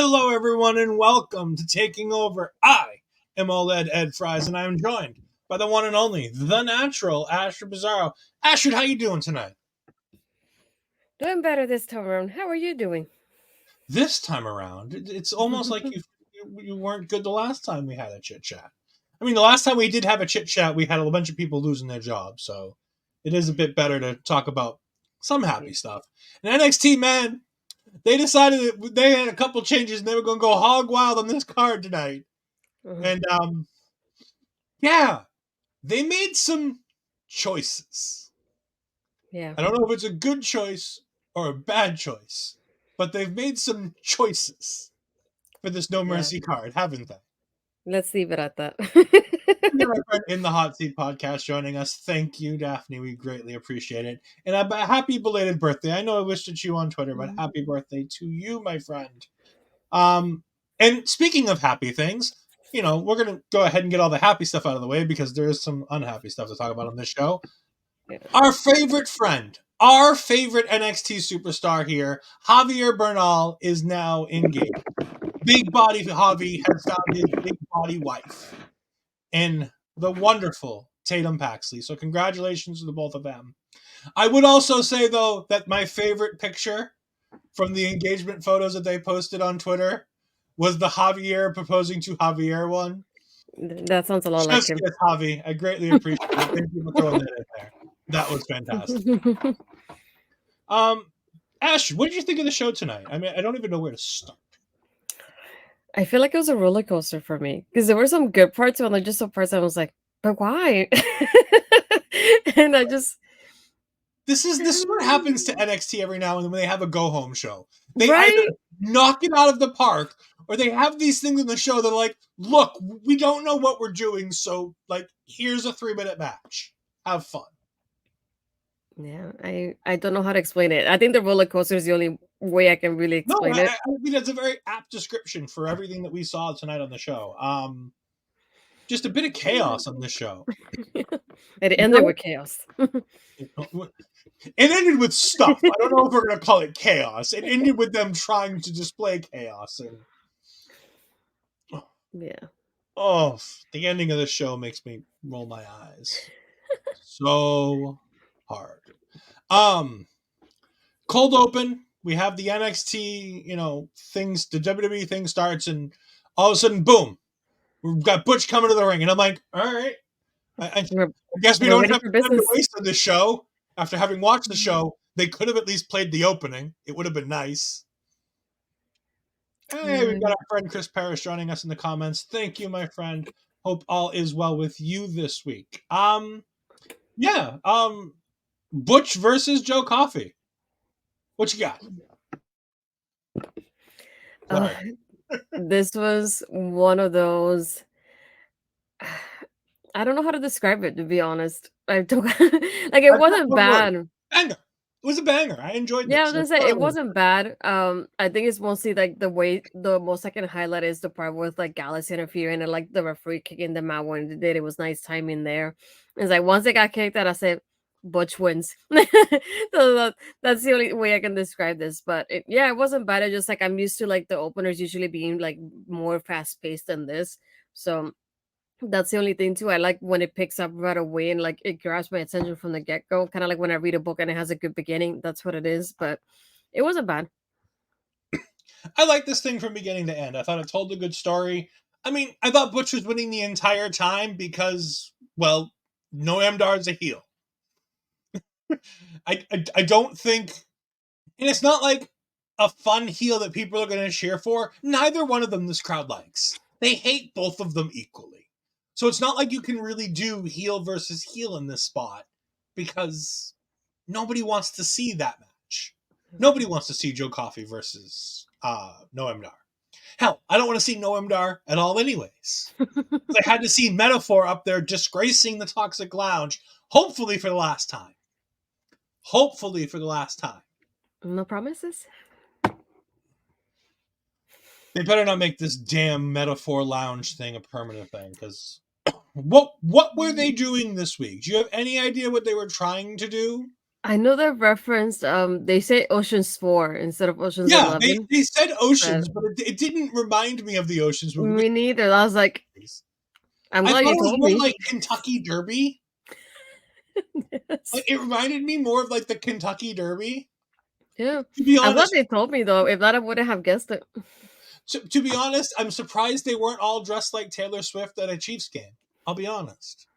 Hello, everyone, and welcome to Taking Over. I am Ol'Ed Ed Fries, and I am joined by the one and only, the natural Astrid Pizarro. Astrid, how you doing tonight? Doing better this time around. How are you doing? This time around, it's almost like you weren't good the last time we had a chit chat. I mean, the last time we did have a chit chat, we had a bunch of people losing their jobs, so it is a bit better to talk about some happy stuff. And NXT, man, they decided that they had a couple changes and they were going to go hog wild on this card tonight. And, yeah, they made some choices. Yeah. I don't know if it's a good choice or a bad choice, but they've made some choices for this No Mercy card, haven't they? Let's leave it at that. My friend in the Hot Seat podcast joining us. Thank you, Daphne. We greatly appreciate it. And a happy belated birthday. I know I wished it you on Twitter, but happy birthday to you, my friend. And speaking of happy things, you know, we're going to go ahead and get all the happy stuff out of the way because there is some unhappy stuff to talk about on this show. Yeah. Our favorite friend, our favorite NXT superstar here, Javier Bernal, is now engaged. Big Body Javi has found his big body wife in the wonderful Tatum Paxley. So congratulations to the both of them. I would also say, though, that my favorite picture from the engagement photos that they posted on Twitter was the Javier proposing to Javier one. That sounds a lot like him. Yes, Javi. I greatly appreciate it. Thank you for throwing that in there. That was fantastic. Ash, what did you think of the show tonight? I mean, I don't even know where to start. I feel like it was a roller coaster for me because there were some good parts, and like just some parts I was like, but why? And I just this is what happens to NXT every now and then when they have a go home show. They either knock it out of the park or they have these things in the show that are like, look, we don't know what we're doing, so like here's a 3-minute match. Have fun. Yeah, I don't know how to explain it. I think the roller coaster is the only way I can really explain it. I mean, that's a very apt description for everything that we saw tonight on the show. Just a bit of chaos on this show. It ended with chaos. It ended with stuff. I don't know if we're going to call it chaos. It ended with them trying to display chaos. And the ending of the show makes me roll my eyes so hard. Cold open. We have the NXT, things. The WWE thing starts, and all of a sudden, boom, we've got Butch coming to the ring, and I'm like, all right. I guess we don't have time to waste on this show. After having watched the show, they could have at least played the opening. It would have been nice. Hey, we've got our friend Chris Parrish joining us in the comments. Thank you, my friend. Hope all is well with you this week. Butch versus Joe Coffey. What you got? This was one of those. I don't know how to describe it, to be honest. I don't like, it I've got wasn't one word. bad. Banger. It was a banger. I enjoyed Yeah, I this. was gonna say it wasn't bad. I think it's mostly like the most I can highlight is the part with like Gallus interfering and like the referee kicking them out when they did. It was nice timing there. It's like once they got kicked out, I said Butch wins. So that's the only way I can describe this. But yeah, it wasn't bad. It just like I'm used to like the openers usually being like more fast paced than this. So that's the only thing too. I like when it picks up right away and like it grabs my attention from the get go. Kind of like when I read a book and it has a good beginning. That's what it is. But it wasn't bad. I liked this thing from beginning to end. I thought it told a good story. I mean, I thought Butch was winning the entire time because, well, Noamdar's a heel. I don't think, and it's not like a fun heel that people are going to cheer for. Neither one of them this crowd likes. They hate both of them equally. So it's not like you can really do heel versus heel in this spot because nobody wants to see that match. Nobody wants to see Joe Coffey versus Noamdar. Hell, I don't want to see Noamdar at all anyways. I had to see Metaphor up there disgracing the Toxic Lounge, hopefully for the last time. Hopefully for the last time. No promises. They better not make this damn Metaphor Lounge thing a permanent thing, because what were they doing this week? Do you have any idea what they were trying to do? I know they referenced they say Ocean's 4 instead of Ocean's Yeah, 11. they said But Oceans, but it didn't remind me of the Oceans movie. me neither. I was like, I'm I glad thought you it was told more me. like Kentucky Derby. Yes. Like, it reminded me more of like the Kentucky Derby. Yeah. To be I'm glad honest, they told me though. If not, I wouldn't have guessed it. to be honest, I'm surprised they weren't all dressed like Taylor Swift at a Chiefs game. I'll be honest.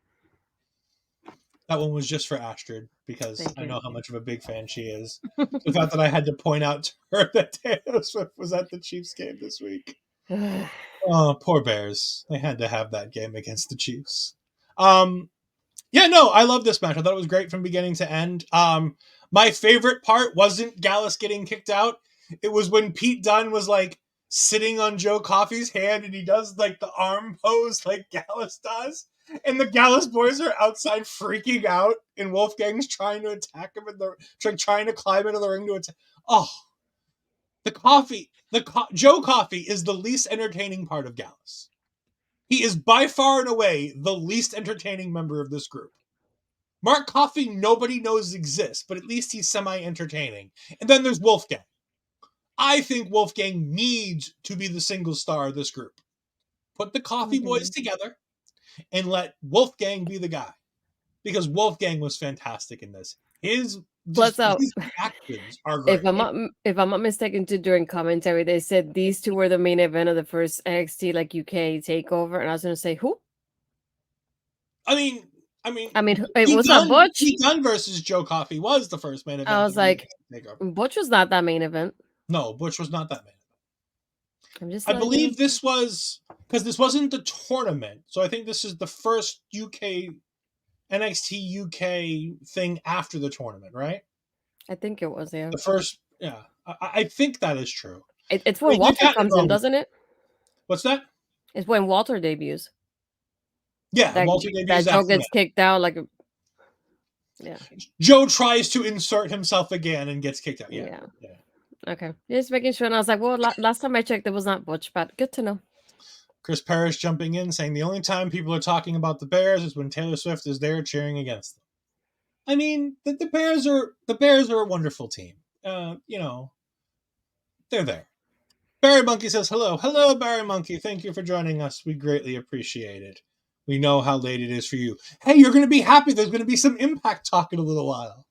That one was just for Astrid because Thank I you. know how much of a big fan she is. The fact that I had to point out to her that Taylor Swift was at the Chiefs game this week. Oh, poor Bears. They had to have that game against the Chiefs. Yeah, no, I love this match. I thought it was great from beginning to end. My favorite part wasn't Gallus getting kicked out. It was when Pete Dunne was like sitting on Joe Coffey's hand and he does like the arm pose like Gallus does. And the Gallus boys are outside freaking out, and Wolfgang's trying to attack him in the trying to climb into the ring to attack. Oh, Joe Coffey is the least entertaining part of Gallus. He is by far and away the least entertaining member of this group. Mark Coffey, nobody knows exists, but at least he's semi-entertaining. And then there's Wolfgang. I think Wolfgang needs to be the single star of this group. Put the Coffey boys together and let Wolfgang be the guy. Because Wolfgang was fantastic in this. His actions are great. If I'm not mistaken, too, during commentary, they said these two were the main event of the first NXT like UK takeover, and I was gonna say who? I mean, It was not Butch. Pete Dunne versus Joe Coffey was the first main event I of was the like, takeover. Butch was not that main event. No, Butch was not that main event. I'm just I believe this was because this wasn't the tournament, so I think this is the first UK NXT UK thing after the tournament, right? I think it was, yeah. The first, yeah, I think that is true. It's when Walter comes in, doesn't it? What's that? It's when Walter debuts. Yeah, Walter debuts that Joe after gets kicked out. Like, yeah, Joe tries to insert himself again and gets kicked out. Yeah. Okay, just making sure. And I was like, well, last time I checked, it was not Butch, but good to know. Chris Parrish jumping in saying the only time people are talking about the Bears is when Taylor Swift is there cheering against them. I mean, the Bears are a wonderful team. You know, they're there. Barry Monkey says hello. Hello, Barry Monkey. Thank you for joining us. We greatly appreciate it. We know how late it is for you. Hey, you're going to be happy. There's going to be some Impact talk in a little while.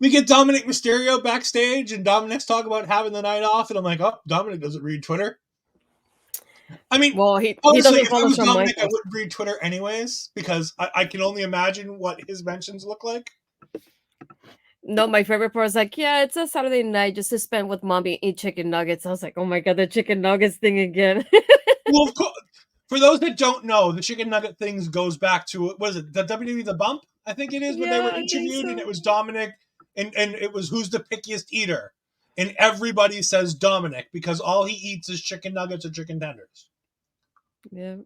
We get Dominic Mysterio backstage, and Dominic's talking about having the night off, and I'm like, oh, Dominic doesn't read Twitter. I mean, well, he honestly, doesn't if I follow was Shawn Dominic, Michaels. I wouldn't read Twitter anyways, because I can only imagine what his mentions look like. No, my favorite part was like, yeah, it's a Saturday night just to spend with mommy and eat chicken nuggets. I was like, oh my god, the chicken nuggets thing again. Well, of course, for those that don't know, the chicken nugget things goes back to, what is it, the WWE The Bump? I think it is, when they were interviewed, and it was Dominic, and it was who's the pickiest eater. And everybody says Dominic because all he eats is chicken nuggets or chicken tenders. Yeah.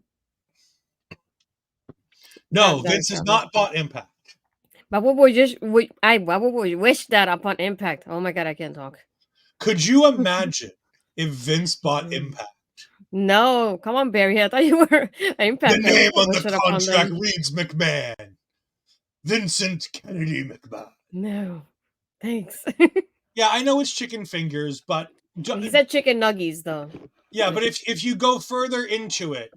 No, Vince has not bought Impact. But what would you wish that upon Impact? Oh my god, I can't talk. Could you imagine if Vince bought Impact? No, come on, Barry. I thought you were The Impact. I name wouldn't on wish the it upon contract them. reads McMahon. Vincent Kennedy McMahon. No, thanks. Yeah, I know it's chicken fingers, but He said chicken nuggies, though. yeah, but if you go further into it,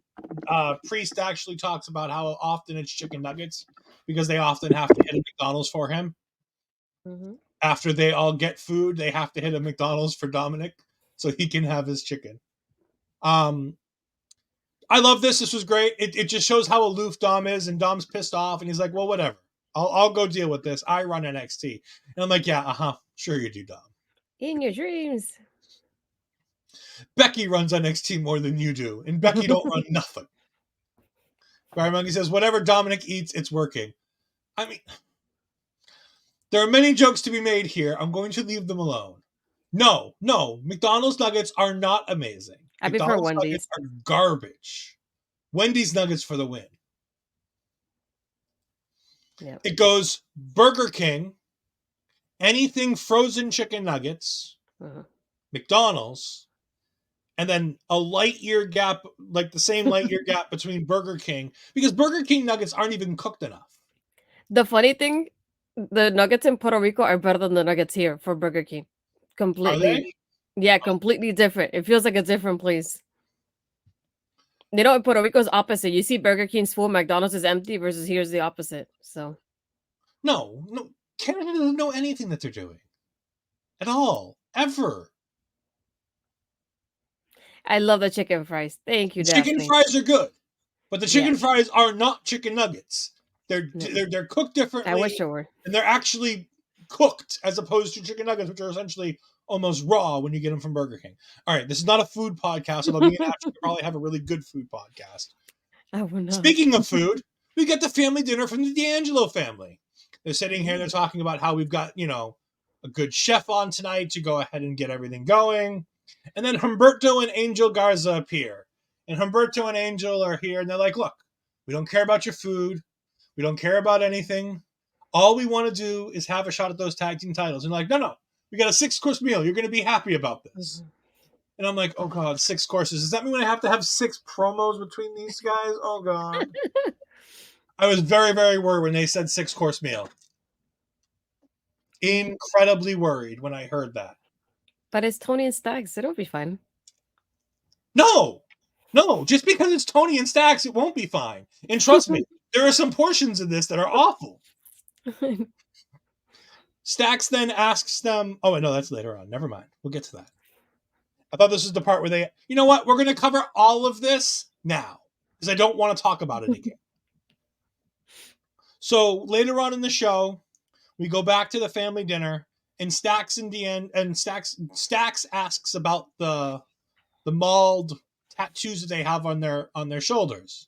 Priest actually talks about how often it's chicken nuggets because they often have to hit a McDonald's for him. Mm-hmm. After they all get food, they have to hit a McDonald's for Dominic so he can have his chicken. I love this. This was great. It just shows how aloof Dom is, and Dom's pissed off, and he's like, well, whatever. I'll go deal with this. I run NXT. And I'm like, yeah, sure you do, Dom. In your dreams. Becky runs NXT more than you do, and Becky don't run nothing. Barry Monkey says, whatever Dominic eats, it's working. I mean, there are many jokes to be made here. I'm going to leave them alone. No, McDonald's nuggets are not amazing. I prefer McDonald's nuggets Wendy's. are garbage. Wendy's nuggets for the win. Yep. It goes Burger King, anything frozen chicken nuggets, McDonald's, and then a light year gap, like the same light year gap between Burger King, because Burger King nuggets aren't even cooked enough. The funny thing, the nuggets in Puerto Rico are better than the nuggets here for Burger King. Completely. Are they? Yeah, completely different. It feels like a different place. You know, in Puerto Rico is opposite. You see Burger King's full, McDonald's is empty, versus here's the opposite. So No, Canada doesn't know anything that they're doing at all, ever. I love the chicken fries. Thank you, Chicken Daphne. fries are good, but the chicken Yeah. fries are not chicken nuggets. They're cooked differently. I wish they were. And they're actually cooked as opposed to chicken nuggets, which are essentially almost raw when you get them from Burger King. All right, this is not a food podcast, although me and Astrid could probably have a really good food podcast. I will not. Speaking of food, we get the family dinner from the D'Angelo family. They're sitting here, they're talking about how we've got, a good chef on tonight to go ahead and get everything going. And then Humberto and Angel Garza appear. And Humberto and Angel are here, and they're like, look, we don't care about your food. We don't care about anything. All we want to do is have a shot at those tag team titles. And like, no, we got a 6-course meal. You're going to be happy about this. Mm-hmm. And I'm like, oh, God, 6 courses. Does that mean I have to have 6 promos between these guys? Oh, God. I was very, very worried when they said 6-course meal. Incredibly worried when I heard that. But it's Tony and Stacks. It'll be fine. No, just because it's Tony and Stacks, it won't be fine. And trust me, there are some portions of this that are awful. Stacks then asks them, oh, no, that's later on. Never mind. We'll get to that. I thought this was the part where they, you know what? We're going to cover all of this now because I don't want to talk about it again. So later on in the show, we go back to the family dinner, and Stacks Stacks asks about the mauled tattoos that they have on their shoulders.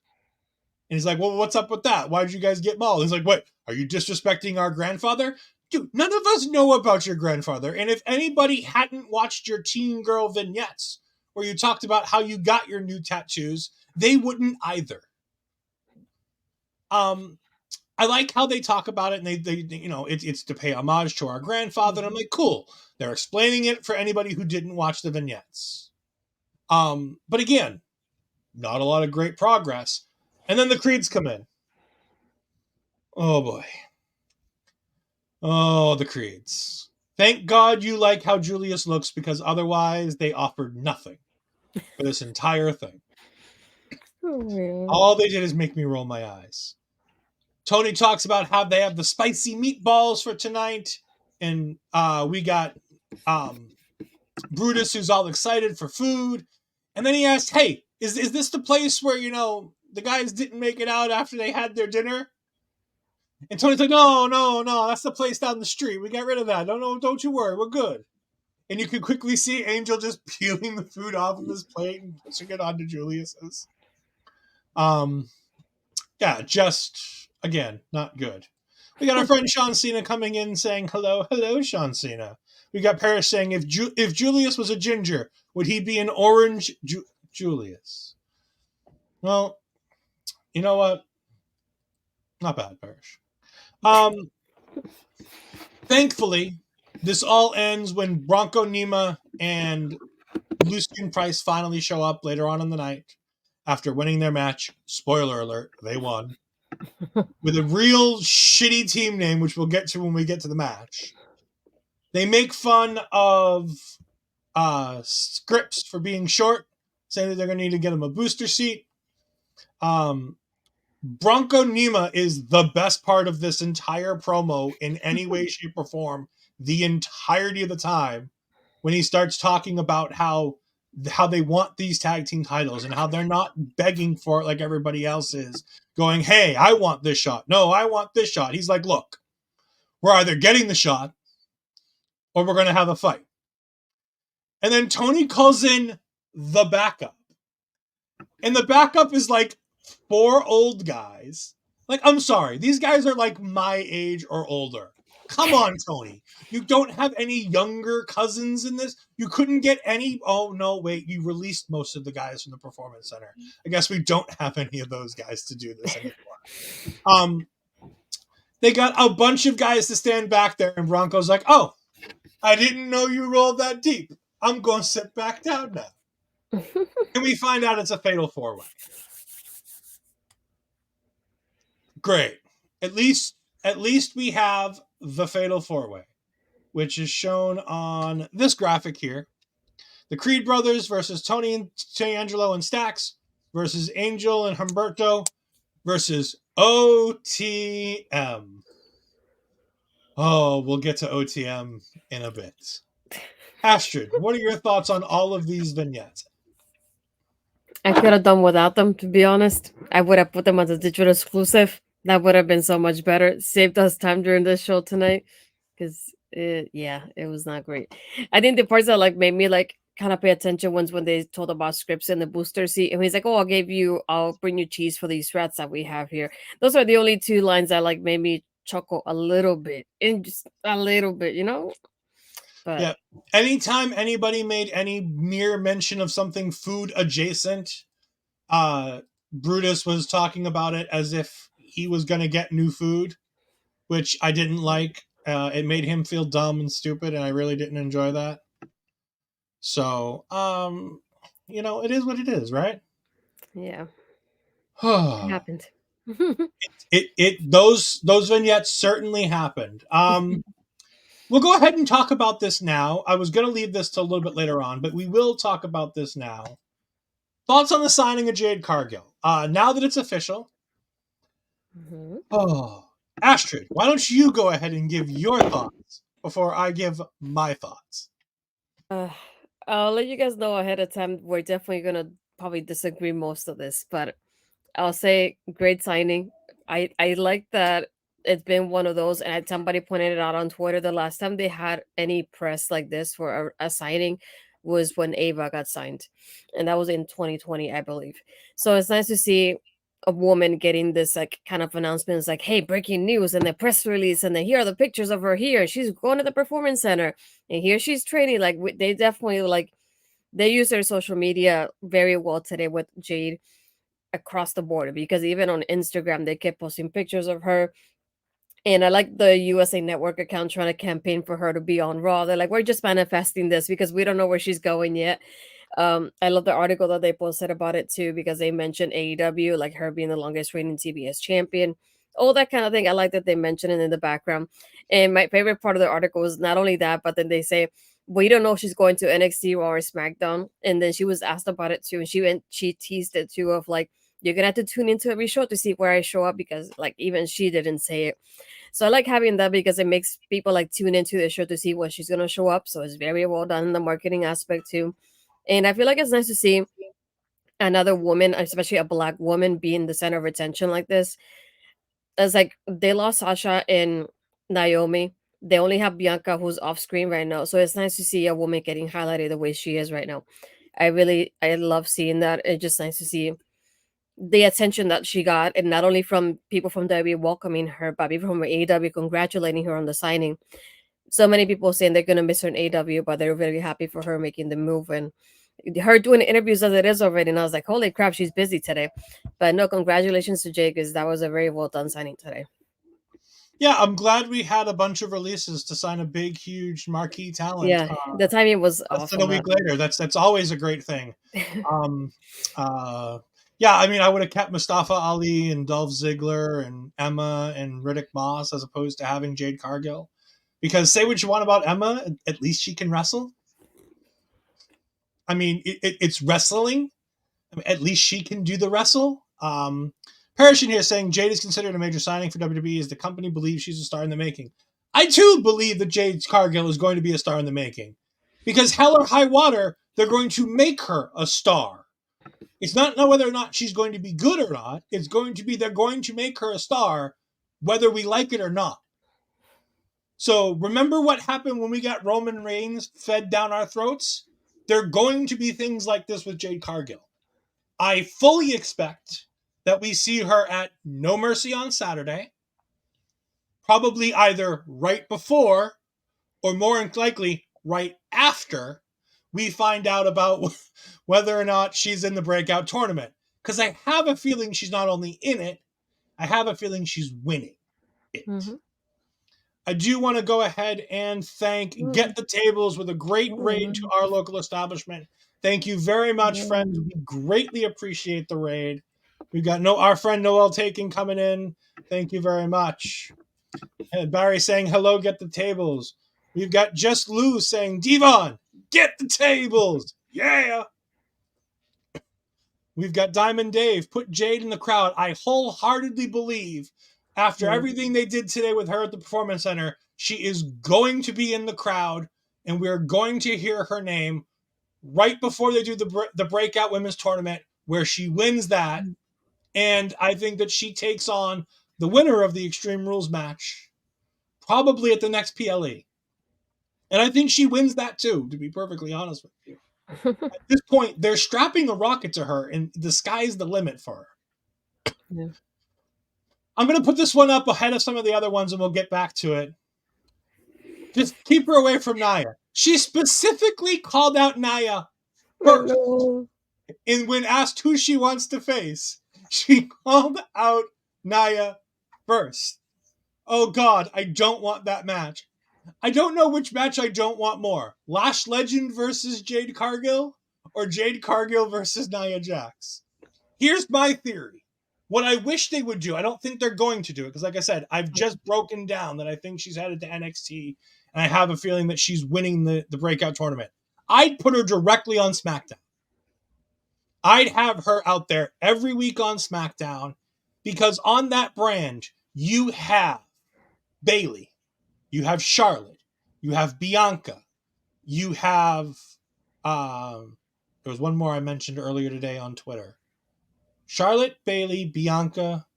And he's like, well, what's up with that? Why did you guys get mauled? He's like, what? Are you disrespecting our grandfather? Dude, none of us know about your grandfather. And if anybody hadn't watched your teen girl vignettes where you talked about how you got your new tattoos, they wouldn't either. I like how they talk about it, and they it's to pay homage to our grandfather. And I'm like, cool. They're explaining it for anybody who didn't watch the vignettes. But again, not a lot of great progress. And then the Creeds come in. Oh boy. Oh, the Creeds. Thank God you like how Julius looks, because otherwise they offered nothing for this entire thing. Oh, all they did is make me roll my eyes. Tony talks about how they have the spicy meatballs for tonight. And we got Brutus, who's all excited for food. And then he asked, hey, is this the place where, the guys didn't make it out after they had their dinner? And Tony's like, no, that's the place down the street. We got rid of that. Don't you worry. We're good. And you can quickly see Angel just peeling the food off of his plate and pushing it onto Julius's. Yeah, just, again, not good. We got our friend Sean Cena coming in saying hello, hello, Sean Cena. We got Parrish saying if Julius was a ginger, would he be an orange Julius? Well, you know what? Not bad, Parrish. Thankfully, this all ends when Bronco Nima and Lucian Price finally show up later on in the night after winning their match. Spoiler alert, they won. With a real shitty team name, which we'll get to when we get to the match. They make fun of Scripps for being short, saying that they're going to need to get him a booster seat. Bronco Nima is the best part of this entire promo in any way, shape, or form the entirety of the time when he starts talking about how they want these tag team titles and how they're not begging for it like everybody else is, going, hey, I want this shot. No, I want this shot. He's like, look, we're either getting the shot or we're going to have a fight. And then Tony calls in the backup. And the backup is like 4 old guys. Like, I'm sorry, these guys are like my age or older. Come on, Tony. You don't have any younger cousins in this? You couldn't get any? Oh, no, wait. You released most of the guys from the Performance Center. I guess we don't have any of those guys to do this anymore. They got a bunch of guys to stand back there, and Bronco's like, oh, I didn't know you rolled that deep. I'm going to sit back down now. And we find out it's a fatal 4-way. Great. At least we have the fatal 4-way, which is shown on this graphic here. The Creed brothers versus Tony and Angelo and Stax versus Angel and Humberto versus OTM. Oh, we'll get to OTM in a bit. Astrid, what are your thoughts on all of these vignettes? I could have done without them, to be honest. I would have put them as a digital exclusive. That would have been so much better. Saved us time during this show tonight. Because, it was not great. I think the parts that, like, made me, like, kind of pay attention ones when they told about Scripps in the booster seat. And he's like, oh, I'll bring you cheese for these rats that we have here. Those are the only 2 lines that, like, made me chuckle a little bit. And just a little bit, you know? But yeah, anytime anybody made any mere mention of something food adjacent, Brutus was talking about it as if he was going to get new food, which I didn't like. It made him feel dumb and stupid, and I really didn't enjoy that. So, it is what it is, right? yeah, it happened. Those vignettes certainly happened. We'll go ahead and talk about this now. I was going to leave this to a little bit later on, but we will talk about this now. Thoughts on the signing of Jade Cargill? Now that it's official. Mm-hmm. Oh, Astrid, why don't you go ahead and give your thoughts before I give my thoughts? I'll let you guys know ahead of time. We're definitely gonna probably disagree most of this, but I'll say great signing. I like that it's been one of those, and somebody pointed it out on Twitter. The last time they had any press like this for a signing was when Ava got signed, and that was in 2020, I believe. So it's nice to see a woman getting this like kind of announcements like, hey, breaking news, and the press release, and then here are the pictures of her here. She's going to the performance center, and here she's training. Like they definitely like they use their social media very well today with Jade across the board, because even on Instagram they kept posting pictures of her. And I like the USA Network account trying to campaign for her to be on Raw. They're like, we're just manifesting this because we don't know where she's going yet. I love the article that they posted about it too, because they mentioned AEW, like her being the longest reigning TBS champion, all that kind of thing. I like that they mentioned it in the background. And my favorite part of the article was not only that, but then they say, we don't know if she's going to NXT Raw or SmackDown. And then she was asked about it too. And she teased it too of like, you're gonna have to tune into every show to see where I show up, because like even she didn't say it. So I like having that because it makes people like tune into the show to see when she's gonna show up. So it's very well done in the marketing aspect too. And I feel like it's nice to see another woman, especially a black woman, be in the center of attention like this. It's like they lost Sasha and Naomi. They only have Bianca, who's off screen right now. So it's nice to see a woman getting highlighted the way she is right now. I love seeing that. It's just nice to see the attention that she got, and not only from people from WWE welcoming her, but people from AEW congratulating her on the signing. So many people saying they're gonna miss her in AEW, but they're very happy for her making the move, and her doing interviews as it is already. And I was like, holy crap, she's busy today. But no, congratulations to Jake, because that was a very well done signing today. Yeah, I'm glad we had a bunch of releases to sign a big, huge marquee talent. Yeah, the timing was Less than a awesome. week later. That's always a great thing. Um, uh, yeah, I mean, I would have kept Mustafa Ali and Dolph Ziggler and Emma and Riddick Moss as opposed to having Jade Cargill. Because say what you want about Emma, at least she can wrestle. I mean, it's wrestling. I mean, at least she can do the wrestle. Parrish in here saying Jade is considered a major signing for WWE as the company believes she's a star in the making. I too believe that Jade Cargill is going to be a star in the making. Because hell or high water, they're going to make her a star. It's not whether or not she's going to be good or not. It's going to be they're going to make her a star, whether we like it or not. So remember what happened when we got Roman Reigns fed down our throats? There are going to be things like this with Jade Cargill. I fully expect that we see her at No Mercy on Saturday, probably either right before or more likely right after we find out about whether or not she's in the breakout tournament. Because I have a feeling she's not only in it, I have a feeling she's winning it. Mm-hmm. I do want to go ahead and thank Get the Tables with a great raid to our local establishment. Thank you very much, friends. We greatly appreciate the raid. We've got our friend Noel Taking coming in. Thank you very much. And Barry saying hello, Get the Tables. We've got Just Lou saying, Devon, get the tables. Yeah. We've got Diamond Dave, put Jade in the crowd. I wholeheartedly believe after everything they did today with her at the Performance Center, she is going to be in the crowd, and we're going to hear her name right before they do the breakout women's tournament, where she wins that. And I think that she takes on the winner of the Extreme Rules match, probably at the next PLE. And I think she wins that too, to be perfectly honest with you. At this point, they're strapping a rocket to her, and the sky's the limit for her. Yeah. I'm going to put this one up ahead of some of the other ones, and we'll get back to it. Just keep her away from Nia. She specifically called out Nia first. And when asked who she wants to face, she called out Nia first. Oh, God, I don't want that match. I don't know which match I don't want more. Lash Legend versus Jade Cargill or Jade Cargill versus Nia Jax. Here's my theory. What I wish they would do, I don't think they're going to do it, because like I said, I've just broken down that I think she's headed to NXT, and I have a feeling that she's winning the breakout tournament. I'd put her directly on SmackDown. I'd have her out there every week on SmackDown, because on that brand, you have Bayley, you have Charlotte, you have Bianca, you have there was one more I mentioned earlier today on Twitter. Charlotte, Bayley, Bianca,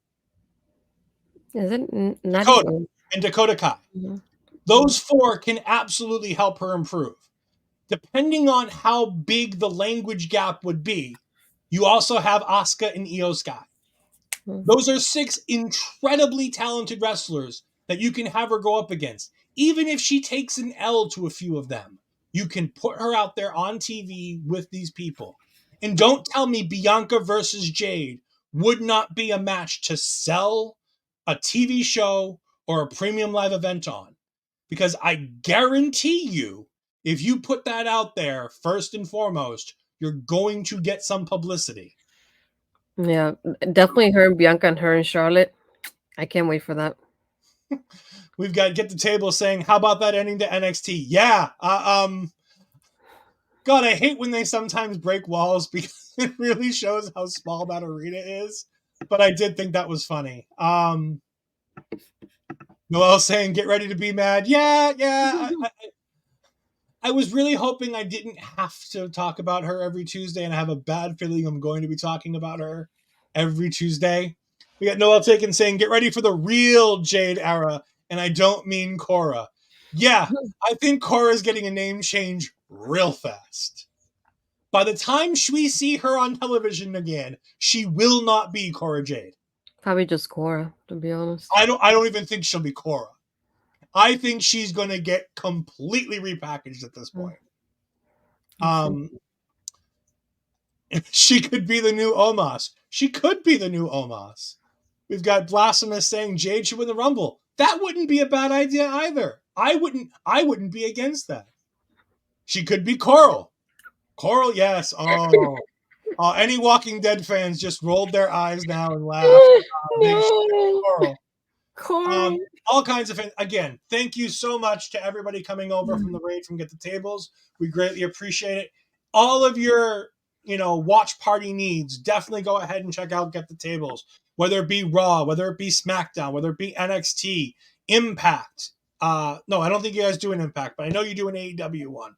Is it not Dakota, even? and Dakota Kai. Mm-hmm. Those four can absolutely help her improve. Depending on how big the language gap would be, you also have Asuka and Io Sky. Those are 6 incredibly talented wrestlers that you can have her go up against. Even if she takes an L to a few of them, you can put her out there on TV with these people. And don't tell me Bianca versus Jade would not be a match to sell a TV show or a premium live event on. Because I guarantee you, if you put that out there first and foremost, you're going to get some publicity. Yeah, definitely her and Bianca and her and Charlotte. I can't wait for that. We've got Get the Table saying, how about that ending to NXT? Yeah. God, I hate when they sometimes break walls because it really shows how small that arena is. But I did think that was funny. Noel saying, get ready to be mad. Yeah. I was really hoping I didn't have to talk about her every Tuesday, and I have a bad feeling I'm going to be talking about her every Tuesday. We got Noel Taken saying, get ready for the real Jade era, and I don't mean Cora. Yeah, I think Cora's getting a name change real fast. By the time we see her on television again, she will not be Cora Jade. Probably just Cora, to be honest. I don't even think she'll be Cora. I think she's going to get completely repackaged at this point. She could be the new Omos. She could be the new Omos. We've got Blasphemous saying Jade should win the Rumble. That wouldn't be a bad idea either. I wouldn't be against that. She could be Coral. Coral, yes. Oh. Any Walking Dead fans just rolled their eyes now and laughed. Coral. All kinds of things. Again, thank you so much to everybody coming over from the raid from Get the Tables. We greatly appreciate it. All of your, watch party needs, definitely go ahead and check out Get the Tables. Whether it be Raw, whether it be SmackDown, whether it be NXT, Impact. No, I don't think you guys do an Impact, but I know you do an AEW one.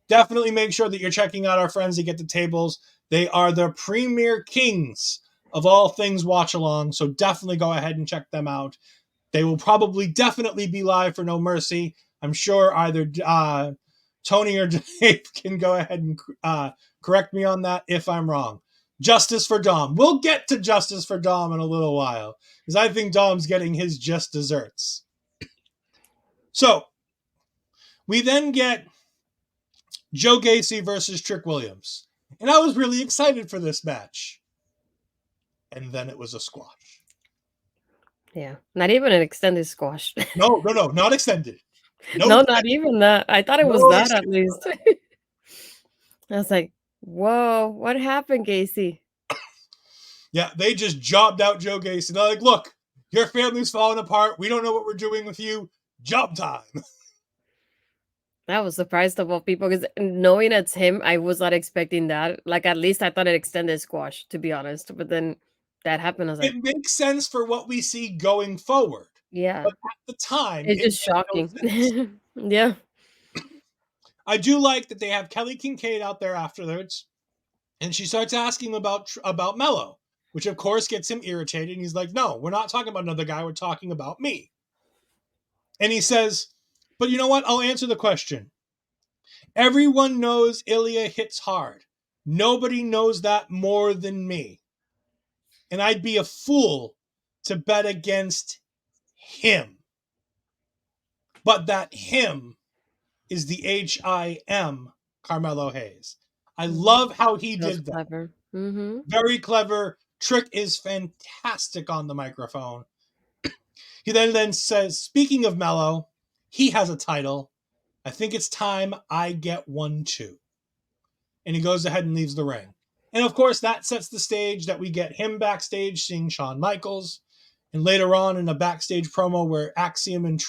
Definitely make sure that you're checking out our friends at Get the Tables. They are the premier kings of all things watch along, so definitely go ahead and check them out. They will definitely be live for No Mercy. I'm sure either Tony or Dave can go ahead and correct me on that if I'm wrong. Justice for Dom. We'll get to Justice for Dom in a little while, because I think Dom's getting his just desserts. So, we then get Joe Gacy versus Trick Williams. And I was really excited for this match. And then it was a squash. Yeah, not even an extended squash. No, not extended. No, not even that. I thought it was that at least. I was like, whoa, what happened, Gacy? Yeah, they just jobbed out Joe Gacy. They're like, look, your family's falling apart. We don't know what we're doing with you. Job time. I was surprised of all people, because knowing it's him, I was not expecting that. Like, at least I thought it extended squash, to be honest. But then that happened. I was like, it makes sense for what we see going forward. Yeah. But at the time, it's just shocking. No yeah. I do like that they have Kelly Kincaid out there afterwards, and she starts asking about Mello, which of course gets him irritated. And he's like, no, we're not talking about another guy. We're talking about me. And he says, but you know what? I'll answer the question. Everyone knows Ilja hits hard. Nobody knows that more than me. And I'd be a fool to bet against him. But that him is the HIM Carmelo Hayes. I love how he did that. Clever. Mm-hmm. Very clever. Trick is fantastic on the microphone. He then says, speaking of Mello, he has a title. I think it's time I get one too. And he goes ahead and leaves the ring. And of course, that sets the stage that we get him backstage seeing Shawn Michaels. And later on in a backstage promo where Axiom and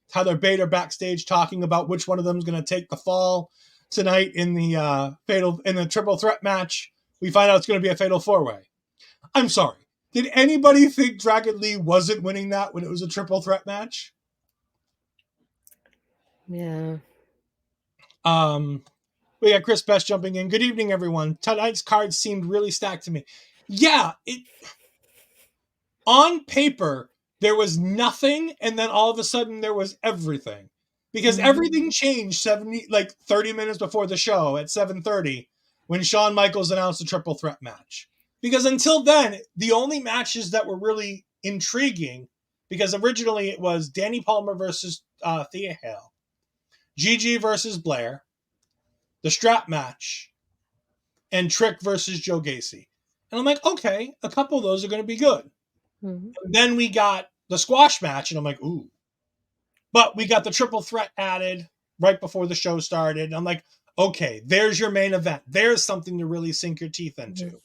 Tyler Bate are backstage talking about which one of them is going to take the fall tonight in the triple threat match, we find out it's going to be a fatal four-way. I'm sorry. Did anybody think Dragon Lee wasn't winning that when it was a triple threat match? Yeah. We got Chris Best jumping in. Good evening, everyone. Tonight's cards seemed really stacked to me. Yeah, on paper, there was nothing, and then all of a sudden there was everything. Because everything changed 30 minutes before the show at 7:30 when Shawn Michaels announced the triple threat match. Because until then, the only matches that were really intriguing, because originally it was Danny Palmer versus Thea Hale, Gigi versus Blair, the strap match, and Trick versus Joe Gacy. And I'm like, okay, a couple of those are going to be good. Mm-hmm. And then we got the squash match, and I'm like, ooh. But we got the triple threat added right before the show started. And I'm like, okay, there's your main event. There's something to really sink your teeth into. Mm-hmm.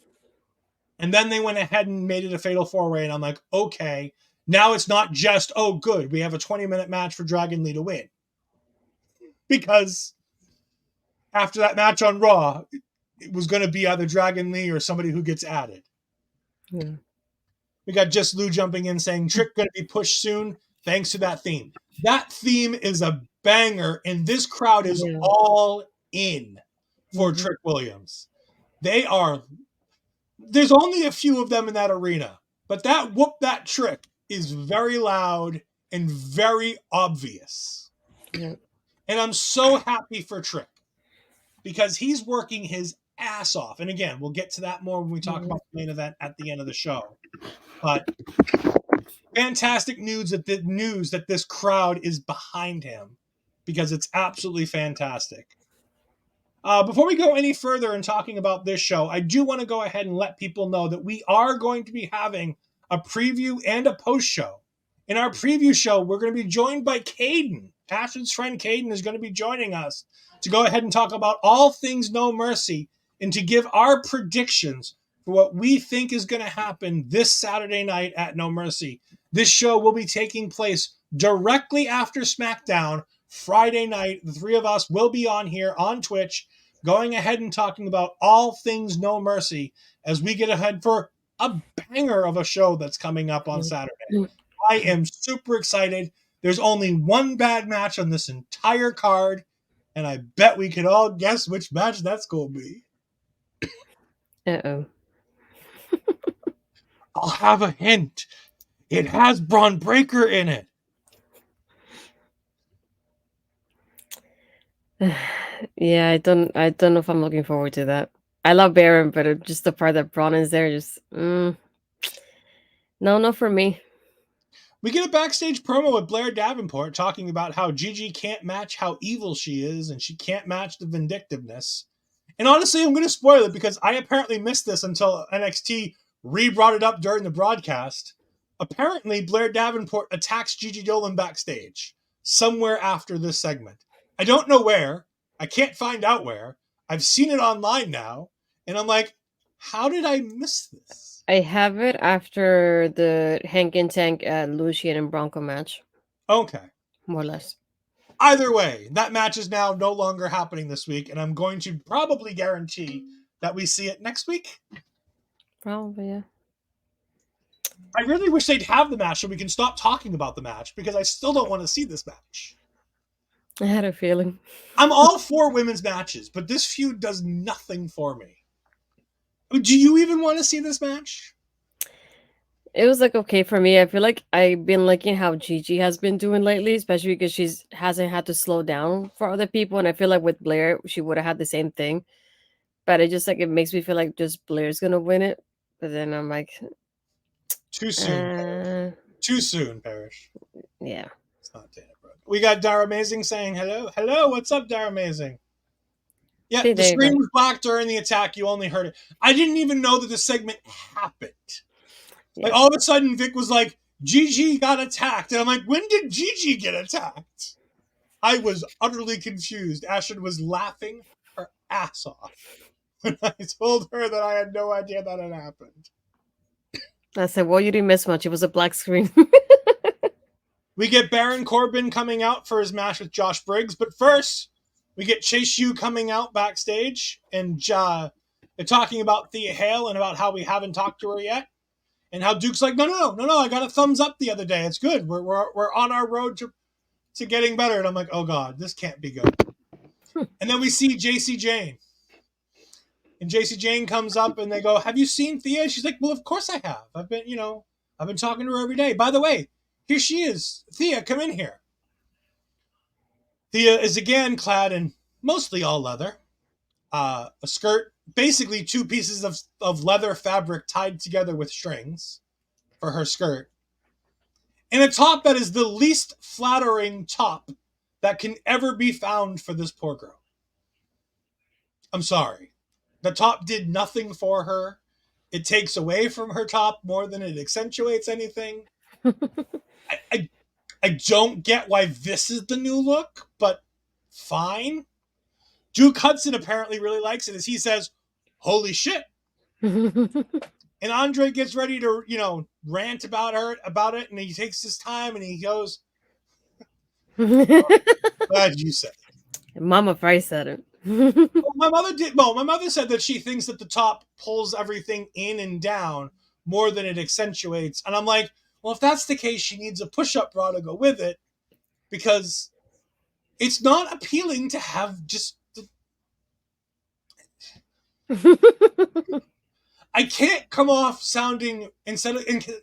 And then they went ahead and made it a fatal four-way, and I'm like, okay, now it's not just, oh, good, we have a 20-minute match for Dragon Lee to win. Because after that match on Raw, it was going to be either Dragon Lee or somebody who gets added. Yeah. We got Just Lou jumping in saying, Trick going to be pushed soon, thanks to that theme. That theme is a banger, and this crowd is all in for Trick Williams. There's only a few of them in that arena, but that Whoop That Trick is very loud and very obvious. Yeah. And I'm so happy for Trick, because he's working his ass off. And again, we'll get to that more when we talk about the main event at the end of the show. But fantastic news that this crowd is behind him, because it's absolutely fantastic. Before we go any further in talking about this show, I do want to go ahead and let people know that we are going to be having a preview and a post show. In our preview show, we're going to be joined by Caden. Ashton's friend Caden is going to be joining us to go ahead and talk about all things No Mercy and to give our predictions for what we think is going to happen this Saturday night at No Mercy. This show will be taking place directly after SmackDown Friday night. The three of us will be on here on Twitch, going ahead and talking about all things No Mercy as we get ahead for a banger of a show that's coming up on Saturday. I am super excited. There's only one bad match on this entire card, and I bet we can all guess which match that's going to be. Uh-oh. I'll have a hint. It has Braun Breaker in it. Yeah, I don't know if I'm looking forward to that. I love Baron, but just the part that Braun is there, just no, not for me. We get a backstage promo with Blair Davenport talking about how Gigi can't match how evil she is, and she can't match the vindictiveness. And honestly, I'm going to spoil it because I apparently missed this until NXT re-brought it up during the broadcast. Apparently, Blair Davenport attacks Gigi Dolan backstage somewhere after this segment. I don't know where. I can't find out where. I've seen it online now, and I'm like, how did I miss this? I have it after the Hank and Tank Lucian and Bronco match. Okay. More or less. Either way, that match is now no longer happening this week, and I'm going to probably guarantee that we see it next week. Probably, yeah. I really wish they'd have the match so we can stop talking about the match, because I still don't want to see this match. I had a feeling. I'm all for women's matches, but this feud does nothing for me. Do you even want to see this match? It was like okay for me. I feel like I've been liking how Gigi has been doing lately, especially because she's hasn't had to slow down for other people. And I feel like with Blair, she would have had the same thing. But it just like it makes me feel like just Blair's gonna win it. But then I'm like, Too soon. Too soon, Parrish. Yeah. It's not Dana Brooke. We got Dar Amazing saying hello. Hello, what's up, Dar Amazing? Yeah, See, the screen was black during the attack. You only heard it. I didn't even know that the segment happened. Yeah. Like, all of a sudden, Vic was like, Gigi got attacked. And I'm like, when did Gigi get attacked? I was utterly confused. Astrid was laughing her ass off when I told her that I had no idea that had happened. I said, well, you didn't miss much. It was a black screen. We get Baron Corbin coming out for his match with Josh Briggs. But first, we get Chase Yu coming out backstage. And they're talking about Thea Hale and about how we haven't talked to her yet. And how Duke's like, no, I got a thumbs up the other day. It's good. We're on our road to getting better. And I'm like, oh, God, this can't be good. And then we see JC Jane. And JC Jane comes up and they go, have you seen Thea? She's like, well, of course I have. I've been talking to her every day. By the way, here she is. Thea, come in here. Thea is again clad in mostly all leather. A skirt, basically two pieces of leather fabric tied together with strings for her skirt. And a top that is the least flattering top that can ever be found for this poor girl. I'm sorry. The top did nothing for her. It takes away from her top more than it accentuates anything. I don't get why this is the new look, but fine. Duke Hudson apparently really likes it as he says, holy shit. And Andre gets ready to, rant about it, and he takes his time and he goes, glad you said it. Mama Fry said it. My mother said that she thinks that the top pulls everything in and down more than it accentuates. And I'm like, well, if that's the case, she needs a push-up bra to go with it, because it's not appealing to have just I can't come off sounding and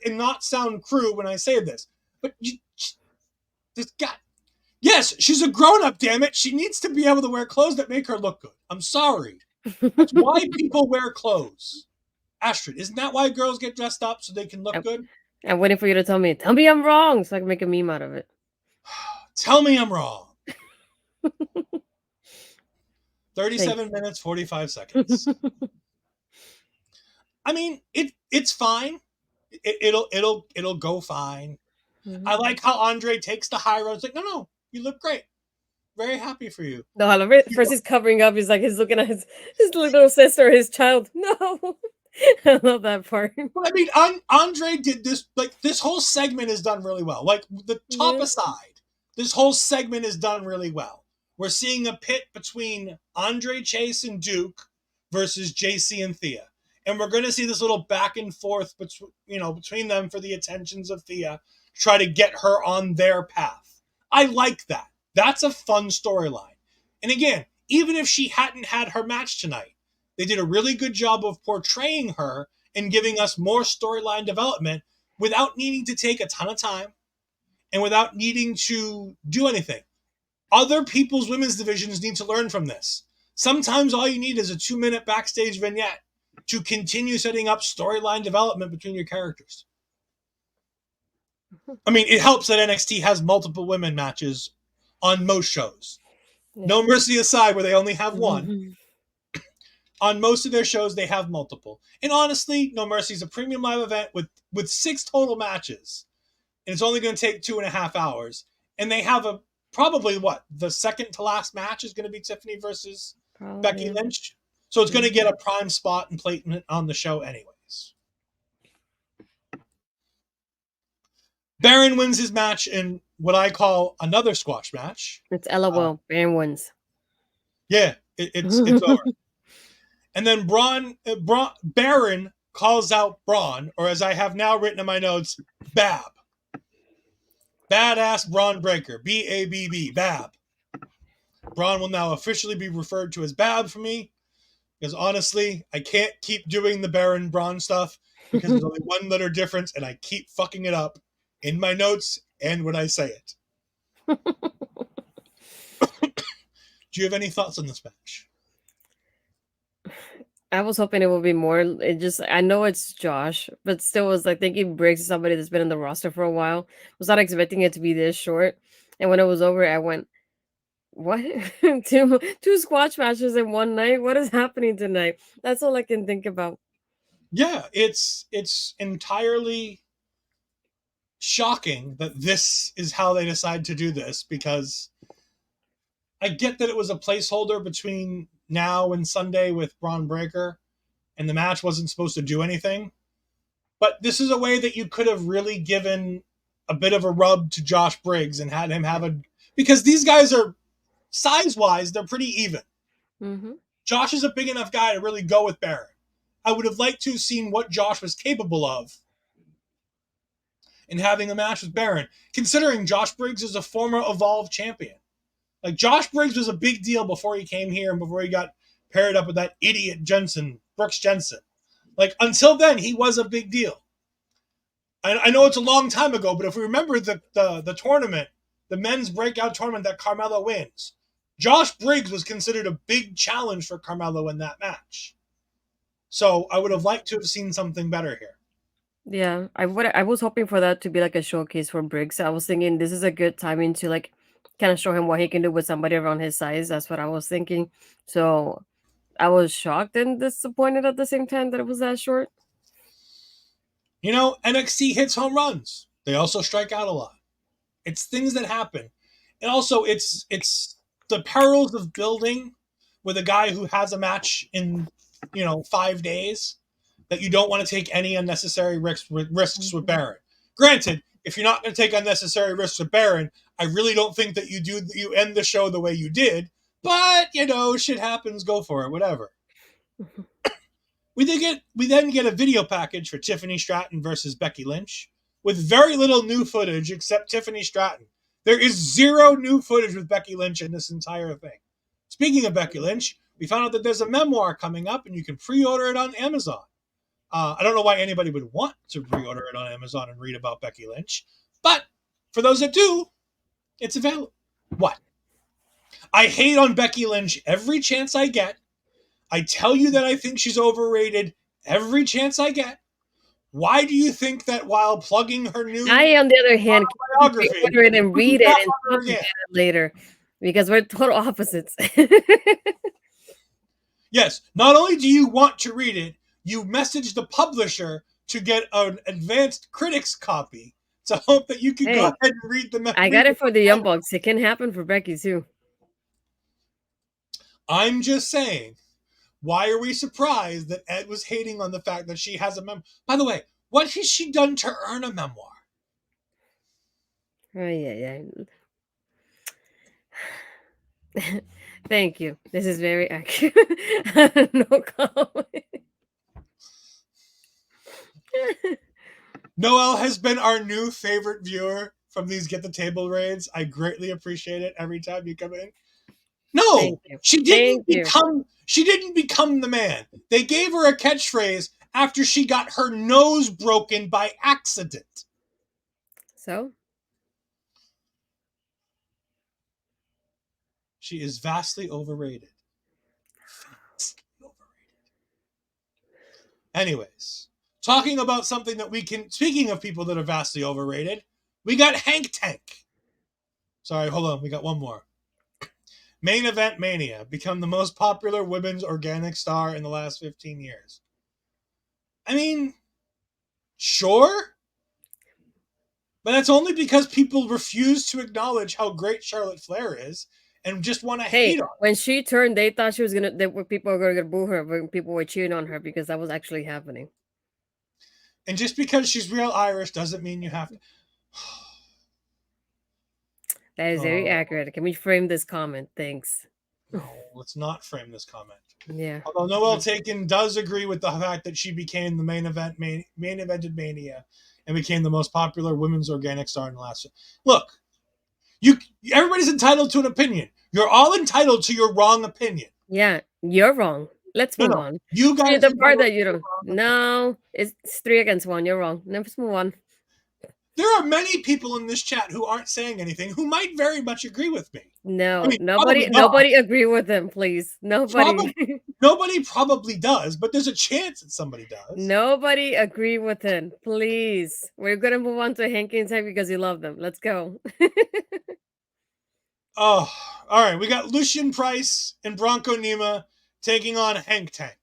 not sound crude when I say this, but Yes, she's a grown-up, damn it. She needs to be able to wear clothes that make her look good. I'm sorry. That's why people wear clothes. Astrid, isn't that why girls get dressed up so they can look good? I'm waiting for you to tell me I'm wrong, so I can make a meme out of it. Tell me I'm wrong. 37 Thanks. minutes, 45 seconds. I mean, it's fine. It'll go fine. Mm-hmm. I like how Andre takes the high road. It's like, no, you look great. Very happy for you. No, I love it. First he's covering up. He's like, he's looking at his little sister, his child. No, I love that part. But I mean, Andre did this. Like, this whole segment is done really well. Like, the top Yeah. aside, this whole segment is done really well. We're seeing a pit between Andre, Chase, and Duke versus JC and Thea, and we're going to see this little back and forth between them for the attentions of Thea to try to get her on their path. I like that. That's a fun storyline. And again, even if she hadn't had her match tonight, they did a really good job of portraying her and giving us more storyline development without needing to take a ton of time and without needing to do anything. Other people's women's divisions need to learn from this. Sometimes all you need is a 2-minute backstage vignette to continue setting up storyline development between your characters. I mean, it helps that NXT has multiple women matches on most shows. Yeah. No Mercy aside, where they only have one. Mm-hmm. On most of their shows, they have multiple. And honestly, No Mercy is a premium live event with 6 total matches. And it's only going to take 2.5 hours. And they have probably the second to last match is going to be Tiffany versus Becky Lynch. So it's going to get a prime spot and placement on the show anyways. Baron wins his match in what I call another squash match. It's LOL. Baron wins. Yeah, it's over. And then Baron calls out Braun, or as I have now written in my notes, Bab. Badass Braun Breaker. B-A-B-B. Bab. Braun will now officially be referred to as Bab for me, because honestly, I can't keep doing the Baron Braun stuff, because there's only one letter difference, and I keep fucking it up in my notes and when I say it. Do you have any thoughts on this match? I was hoping it would be more. I know it's Josh, but still was like thinking Briggs is somebody that's been in the roster for a while. Was not expecting it to be this short. And when it was over, I went, what? two squash matches in one night? What is happening tonight? That's all I can think about. Yeah, it's entirely shocking that this is how they decide to do this, because I get that it was a placeholder between now and Sunday with Braun Breaker, and the match wasn't supposed to do anything. But this is a way that you could have really given a bit of a rub to Josh Briggs and had him have because these guys are, size-wise, they're pretty even. Mm-hmm. Josh is a big enough guy to really go with Baron. I would have liked to have seen what Josh was capable of in having a match with Baron, considering Josh Briggs is a former Evolve champion. Like, Josh Briggs was a big deal before he came here and before he got paired up with that idiot Brooks Jensen. Like, until then, he was a big deal. I know it's a long time ago, but if we remember the tournament, the men's breakout tournament that Carmelo wins, Josh Briggs was considered a big challenge for Carmelo in that match. So I would have liked to have seen something better here. Yeah, I was hoping for that to be like a showcase for Briggs. I was thinking this is a good timing to like kind of show him what he can do with somebody around his size. That's what I was thinking. So I was shocked and disappointed at the same time that it was that short. You know, NXT hits home runs. They also strike out a lot. It's things that happen. And also it's the perils of building with a guy who has a match in, 5 days, that you don't want to take any unnecessary risks with Baron. Granted, if you're not going to take unnecessary risks with Baron, I really don't think that you end the show the way you did. But, shit happens, go for it, whatever. We then get a video package for Tiffany Stratton versus Becky Lynch with very little new footage except Tiffany Stratton. There is zero new footage with Becky Lynch in this entire thing. Speaking of Becky Lynch, we found out that there's a memoir coming up and you can pre-order it on Amazon. I don't know why anybody would want to pre-order it on Amazon and read about Becky Lynch, but for those that do, it's available. What? I hate on Becky Lynch every chance I get. I tell you that I think she's overrated every chance I get. Why do you think that while plugging her new I, on the other hand, can biography, order it and you read it crap and on her talk about again? it later because we're total opposites. Yes, not only do you want to read it, you message the publisher to get an advanced critics copy to hope that you can go Hey, ahead and read I got it for the Young Bucks. It can happen for Becky too. I'm just saying, why are we surprised that Ed was hating on the fact that she has a memoir? By the way, what has she done to earn a memoir? Oh yeah, yeah. Thank you. This is very accurate. No comment. Noel has been our new favorite viewer from these Get the Table raids. I greatly appreciate it every time you come in. No, Thank you. she didn't Thank you. become the man. They gave her a catchphrase after she got her nose broken by accident. So, She is vastly overrated. Vastly overrated. Anyways, talking about something that we can, speaking of people that are vastly overrated, we got Hank Tank. Sorry, hold on, we got one more. Main Event Mania, become the most popular women's organic star in the last 15 years. I mean, sure, but that's only because people refuse to acknowledge how great Charlotte Flair is and just want to hey, hate on her. when she turned, they thought she was gonna. People were gonna boo her, but people were cheering on her because that was actually happening. And just because she's real Irish doesn't mean you have to. That is very Oh, accurate. Can we frame this comment? Thanks. no, let's not frame this comment. Yeah. Although Noel Taken does agree with the fact that she became the main evented Mania and became the most popular women's organic star in the last. Look, you everybody's entitled to an opinion. You're all entitled to your wrong opinion. Yeah, you're wrong. Let's No, move no, on. you See, guys the are part entitled that to you your don't. wrong opinion. No, it's 3 against 1. You're wrong. Let's move on. There are many people in this chat who aren't saying anything who might very much agree with me. I No, mean, nobody, probably not. nobody agree with them, please. Nobody, Nobody probably does, but there's a chance that somebody does. nobody agree with him, please. We're gonna move on to Hank and Tank because you love them. Let's go. Oh, all right. We got Lucian Price and Bronco Nima taking on Hank Tank.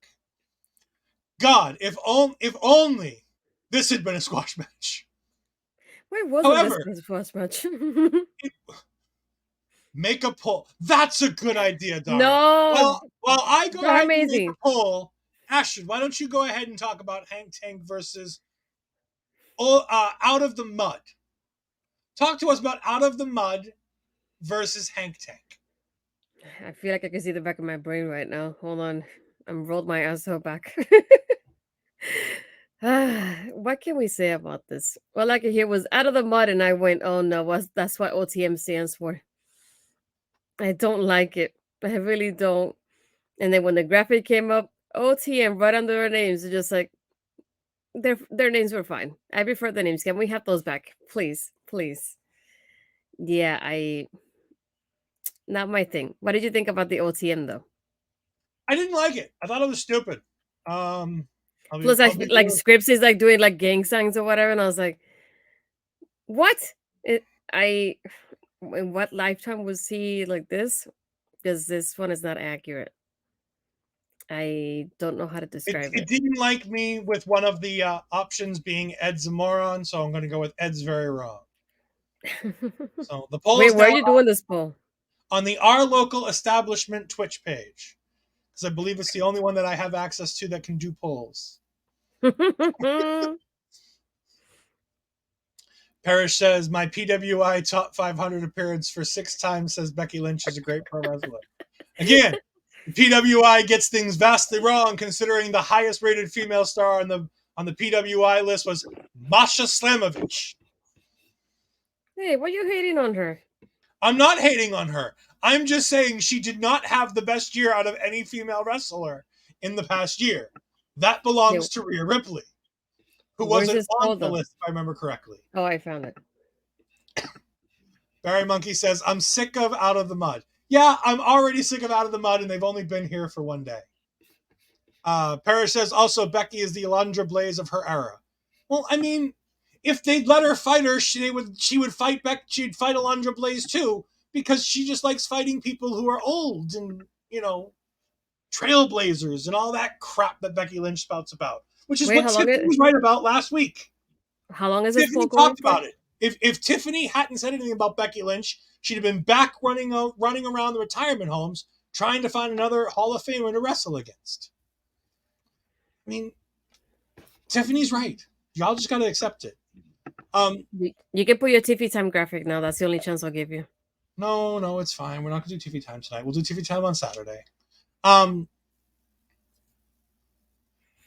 God, if only this had been a squash match. Where wasn't this However, first match? make a poll. That's a good idea, Dara. No, While I go they're ahead and make amazing. a poll, Astrid, why don't you go ahead and talk about Hank Tank versus Out of the Mud? Talk to us about Out of the Mud versus Hank Tank. I feel like I can see the back of my brain right now. Hold on, I'm rolled my asshole back. What can we say about this? All I could hear was out of the mud, and I went, "Oh no, that's what OTM stands for." I don't like it. I really don't. And then when the graphic came up, OTM right under their names, it's just like their names were fine. I prefer the names. Can we have those back, please, please? Yeah, I not my thing. What did you think about the OTM though? I didn't like it. I thought it was stupid. Um, Plus, I'll be like Scripps is like doing like gang signs or whatever, and I was like, what? It, I in what lifetime was he like this? Because this one is not accurate. I don't know how to describe it it. didn't like me with one of the options being Ed's a moron, so I'm going to go with Ed's very wrong. So the poll Wait, is where now are you doing this poll? on the Our Local Establishment Twitch page because I believe it's the only one that I have access to that can do polls. Parrish says my PWI top 500 appearance for 6 times says Becky Lynch is a great pro wrestler. Again, PWI gets things vastly wrong considering the highest rated female star on the PWI list was Masha Slamovich. Hey, why are you hating on her? I'm not hating on her. I'm just saying she did not have the best year out of any female wrestler in the past year. That Hey, belongs to Rhea Ripley, who where's wasn't this on poll the though? list if I remember correctly. Oh, I found it. Barry Monkey says, I'm sick of Out of the Mud. Yeah, I'm already sick of Out of the Mud, and they've only been here for one day. Parrish says, also, Becky is the Alundra Blaze of her era. Well, I mean, if they'd let her fight her, she would fight she'd fight Alundra Blaze too, because she just likes fighting people who are old and, trailblazers and all that crap that Becky Lynch spouts about, which is what Tiffany was right about last week. How long is this Tiffany talked about it. If Tiffany hadn't said anything about Becky Lynch, she'd have been back running around the retirement homes trying to find another Hall of Famer to wrestle against. I mean, Tiffany's right. Y'all just gotta accept it. You can put your TV time graphic now. That's the only chance I'll give you. No, it's fine. We're not gonna do TV time tonight. We'll do TV time on Saturday. Masha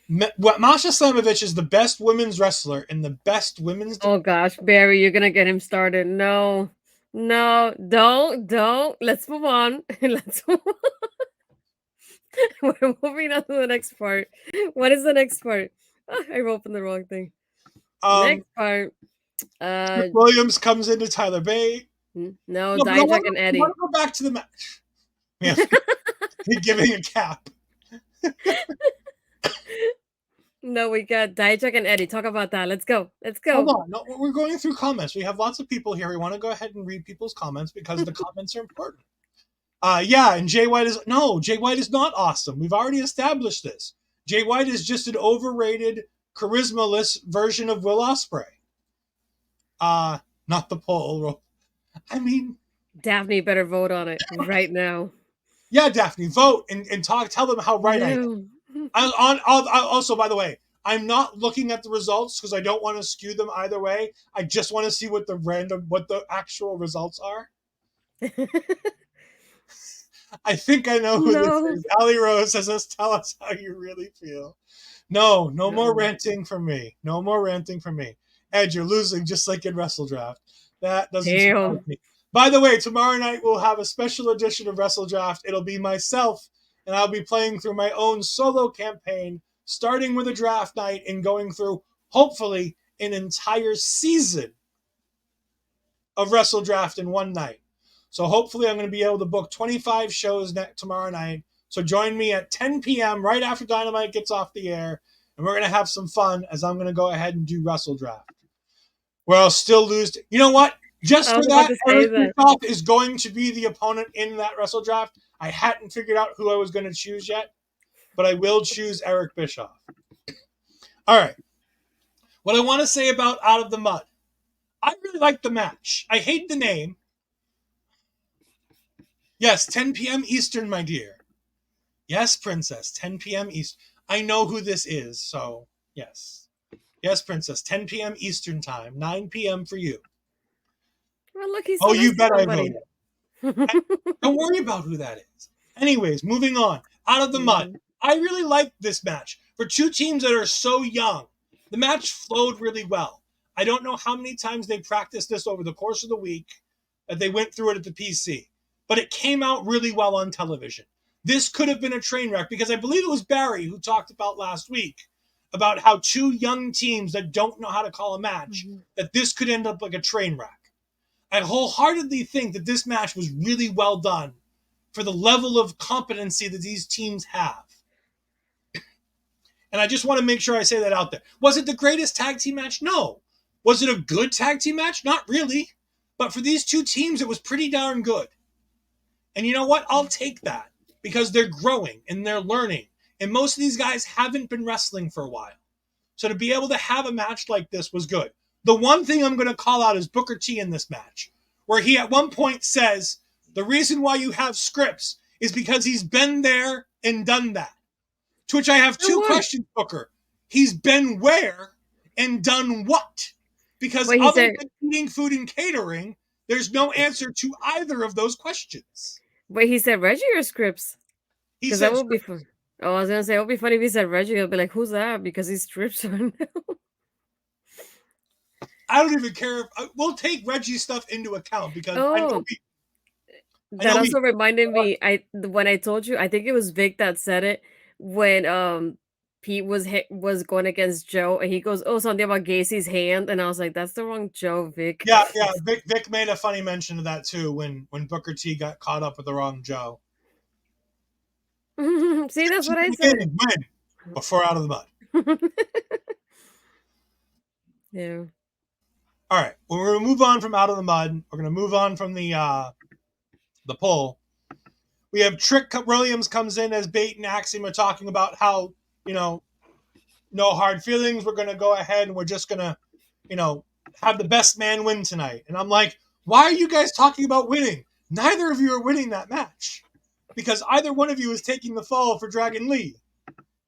Slamovich is the best women's wrestler in the best women's. Oh gosh, Barry, you're gonna get him started. No, don't. Let's move on. Let's move on. We're moving on to the next part. What is the next part? Oh, I opened the wrong thing. Next part. Williams comes into Tyler Bate. No, Dijak and Eddy. I want to go back to the match. Yeah. Giving a cap. No, we got Dijak and Eddy. Talk about that. Let's go. Hold on. No, we're going through comments. We have lots of people here. We want to go ahead and read people's comments because the comments are important. And Jay White is not awesome. We've already established this. Jay White is just an overrated, charisma-less version of Will Ospreay. Not the poll. I mean, Daphne better vote on it right now. Yeah, Daphne, vote and tell them how right I am. Also, by the way, I'm not looking at the results because I don't want to skew them either way. I just want to see what the actual results are. I think I know who this is. Allie Rose says, tell us how you really feel. No more ranting from me. No more ranting from me. Ed, you're losing just like in Wrestle Draft. That doesn't surprise me. By the way, tomorrow night we'll have a special edition of Wrestle Draft. It'll be myself, and I'll be playing through my own solo campaign, starting with a draft night and going through, hopefully, an entire season of Wrestle Draft in one night. So hopefully I'm going to be able to book 25 shows tomorrow night. So join me at 10 p.m. right after Dynamite gets off the air, and we're going to have some fun as I'm going to go ahead and do Wrestle Draft. Where I'll still lose. You know what? Just for that, Eric Bischoff is going to be the opponent in that Wrestle Draft. I hadn't figured out who I was going to choose yet, but I will choose Eric Bischoff. All right. What I want to say about Out of the Mud. I really like the match. I hate the name. Yes, 10 p.m. Eastern, my dear. Yes, Princess, 10 p.m. Eastern. I know who this is, so yes. Yes, Princess, 10 p.m. Eastern time, 9 p.m. for you. Well, look, he's you bet I voted. Don't worry about who that is. Anyways, moving on. Out of the Mud. I really like this match. For two teams that are so young, the match flowed really well. I don't know how many times they practiced this over the course of the week, that they went through it at the PC, but it came out really well on television. This could have been a train wreck because I believe it was Barry who talked about last week about how two young teams that don't know how to call a match, that this could end up like a train wreck. I wholeheartedly think that this match was really well done for the level of competency that these teams have. And I just want to make sure I say that out there. Was it the greatest tag team match? No. Was it a good tag team match? Not really. But for these two teams, it was pretty darn good. And you know what? I'll take that because they're growing and they're learning. And most of these guys haven't been wrestling for a while. So to be able to have a match like this was good. The one thing I'm going to call out is Booker T in this match, where he at one point says, the reason why you have scripts is because he's been there and done that. To which I have two questions, Booker. He's been where and done what? Because other than eating food and catering, there's no answer to either of those questions. Wait, he said Reggie or Scripps? Because that would be fun. Oh, I was going to say, it would be funny if he said Reggie. I'll be like, who's that? Because he's Scripps right now. I don't even care. We'll take Reggie's stuff into account because that also reminded me. When I told you, I think it was Vic that said it when Pete was going against Joe, and he goes, "Oh, something about Gacy's hand," and I was like, "That's the wrong Joe, Vic." Yeah. Vic made a funny mention of that too when Booker T got caught up with the wrong Joe. See, that's what I said. Win before Out of the Mud. Yeah. All right. Well, we're gonna move on from Out of the Mud. We're gonna move on from the poll. We have Trick Williams comes in as Bate and Axiom are talking about how, no hard feelings. We're going to go ahead and we're just going to, have the best man win tonight. And I'm like, why are you guys talking about winning? Neither of you are winning that match because either one of you is taking the fall for Dragon Lee.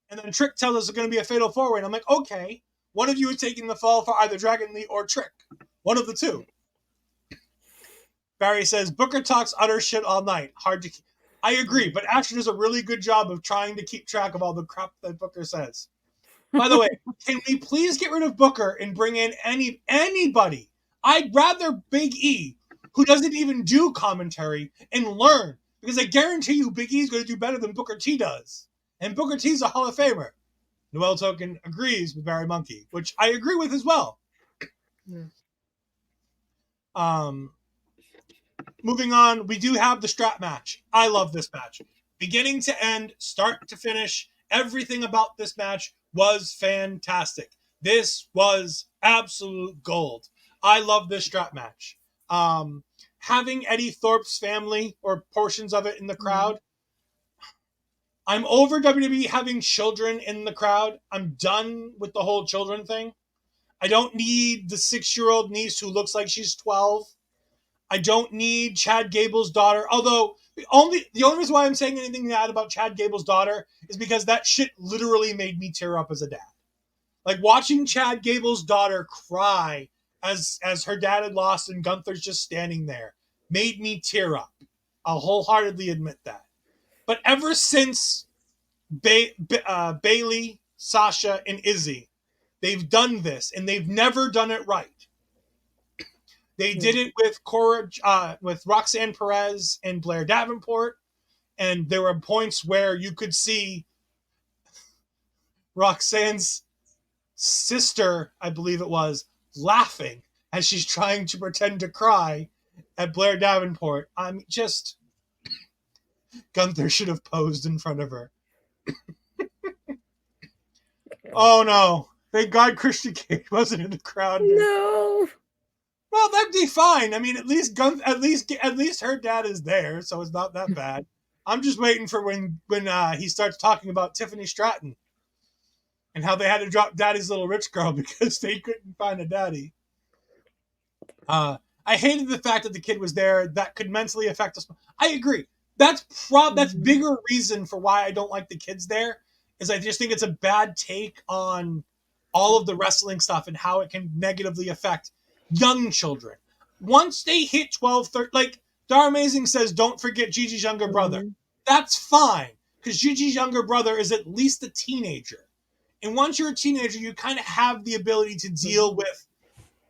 And then Trick tells us it's going to be a fatal four-way. And I'm like, okay, one of you is taking the fall for either Dragon Lee or Trick. One of the two. Barry says, Booker talks utter shit all night. Hard to keep. I agree, but Astrid does a really good job of trying to keep track of all the crap that Booker says. By the way, can we please get rid of Booker and bring in anybody? I'd rather Big E, who doesn't even do commentary, and learn. Because I guarantee you Big E is going to do better than Booker T does. And Booker T's a Hall of Famer. Noel Token agrees with Barry Monkey, which I agree with as well. Yeah. Moving on, we do have the strap match. I love this match. Beginning to end, start to finish, everything about this match was fantastic. This was absolute gold. I love this strap match. Having Eddie Thorpe's family or portions of it in the crowd. I'm over WWE having children in the crowd. I'm done with the whole children thing. I don't need the 6-year-old niece who looks like she's 12. I don't need Chad Gable's daughter. Although the only reason why I'm saying anything bad about Chad Gable's daughter is because that shit literally made me tear up as a dad. Like watching Chad Gable's daughter cry as her dad had lost and Gunther's just standing there made me tear up. I'll wholeheartedly admit that. But ever since Bailey, Sasha, and Izzy, they've done this and they've never done it right. They did it with with Roxanne Perez and Blair Davenport, and there were points where you could see Roxanne's sister, I believe it was, laughing as she's trying to pretend to cry at Blair Davenport. I'm just... Gunther should have posed in front of her. Oh no. Thank God Christian Cage wasn't in the crowd. No. Well, that'd be fine. I mean, at least her dad is there, so it's not that bad. I'm just waiting for when he starts talking about Tiffany Stratton and how they had to drop Daddy's Little Rich Girl because they couldn't find a daddy. I hated the fact that the kid was there. That could mentally affect us. I agree. That's bigger reason for why I don't like the kids there, is I just think it's a bad take on all of the wrestling stuff and how it can negatively affect young children. Once they hit 12, 13, like Dar Amazing says, don't forget Gigi's younger brother. That's fine, because Gigi's younger brother is at least a teenager. And once you're a teenager, you kind of have the ability to deal with,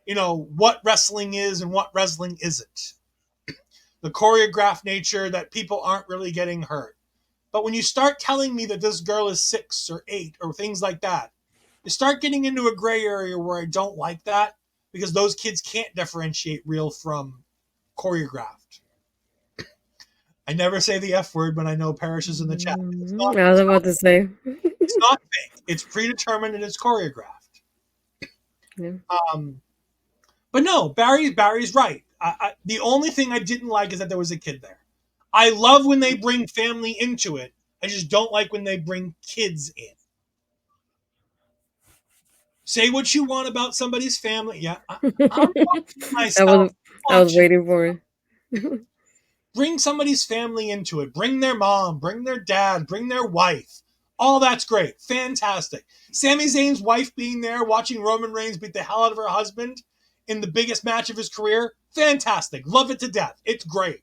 what wrestling is and what wrestling isn't. The choreographed nature that people aren't really getting hurt. But when you start telling me that this girl is 6 or 8 or things like that, you start getting into a gray area where I don't like that, because those kids can't differentiate real from choreographed. I never say the F word when I know Parrish is in the chat. I was about to say. It's not fake. It's predetermined and it's choreographed. Yeah. But no, Barry's right. The only thing I didn't like is that there was a kid there. I love when they bring family into it. I just don't like when they bring kids in. Say what you want about somebody's family. Yeah, I'm myself. I was waiting for it. Bring somebody's family into it. Bring their mom, bring their dad, bring their wife. All that's great. Fantastic. Sami Zayn's wife being there, watching Roman Reigns beat the hell out of her husband in the biggest match of his career. Fantastic. Love it to death. It's great.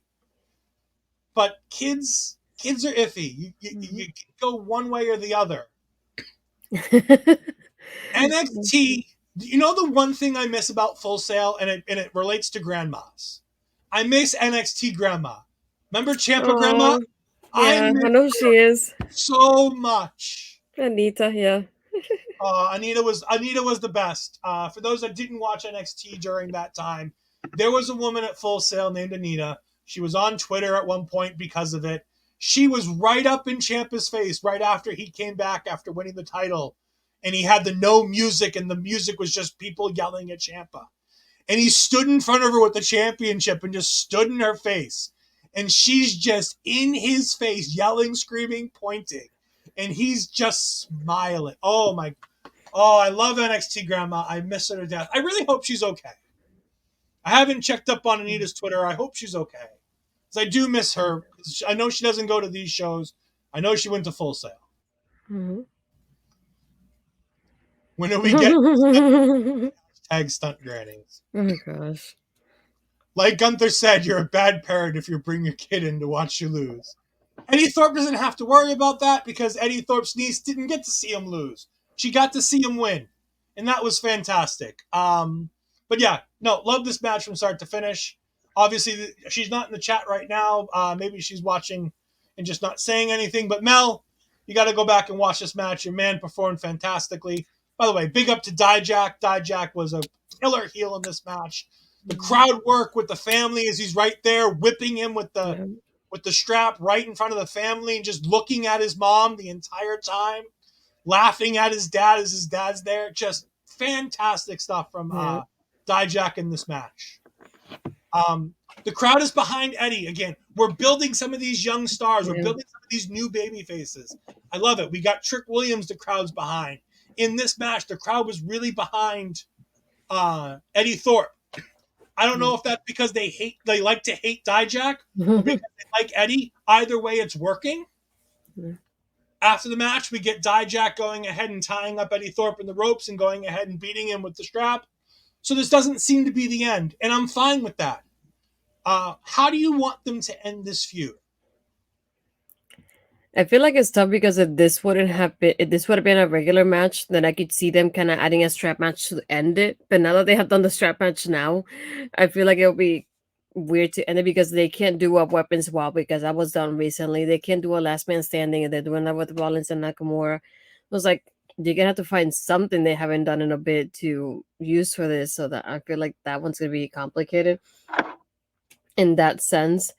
But kids are iffy. You can go one way or the other. NXT, the one thing I miss about Full Sail, and it relates to grandmas. I miss NXT grandma. Remember Ciampa grandma? Yeah, I know she is. So much. Anita, yeah. Anita was the best. For those that didn't watch NXT during that time, there was a woman at Full Sail named Anita. She was on Twitter at one point because of it. She was right up in Ciampa's face right after he came back after winning the title, and he had the no music, and the music was just people yelling at Ciampa. And he stood in front of her with the championship and just stood in her face, and she's just in his face, yelling, screaming, pointing, and he's just smiling. Oh, I love NXT Grandma. I miss her to death. I really hope she's okay. I haven't checked up on Anita's Twitter. I hope she's okay. Because I do miss her. I know she doesn't go to these shows. I know she went to Full Sail. Mm-hmm. When do we get tag stunt grannies? Oh gosh. Like Gunther said, you're a bad parent if you bring your kid in to watch you lose. Eddy Thorpe doesn't have to worry about that because Eddy Thorpe's niece didn't get to see him lose. She got to see him win, and that was fantastic. But yeah, no, love this match from start to finish. Obviously, she's not in the chat right now. Maybe she's watching and just not saying anything. But Mel, you got to go back and watch this match. Your man performed fantastically. By the way, big up to Dijak. Dijak was a killer heel in this match. The crowd work with the family as he's right there whipping him with the strap right in front of the family and just looking at his mom the entire time, laughing at his dad as his dad's there. Just fantastic stuff from Dijak in this match. The crowd is behind Eddy. Again, we're building some of these young stars. We're building some of these new baby faces. I love it. We got Trick Williams, the crowd's behind. In this match, the crowd was really behind Eddy Thorpe. I don't know if that's because they like to hate Dijak or because they like Eddy. Either way, it's working. After the match, we get Dijak going ahead and tying up Eddy Thorpe in the ropes and going ahead and beating him with the strap. So this doesn't seem to be the end, and I'm fine with that. How do you want them to end this feud? I feel like it's tough because if this wouldn't have been, if this would have been a regular match, then I could see them kind of adding a strap match to end it. But now that they have done the strap match now, I feel like it'll be weird to end it because they can't do a weapons wall because that was done recently. They can't do a last man standing, and they're doing that with Rollins and Nakamura. It was like you're gonna have to find something they haven't done in a bit to use for this. So that I feel like that one's gonna be complicated in that sense.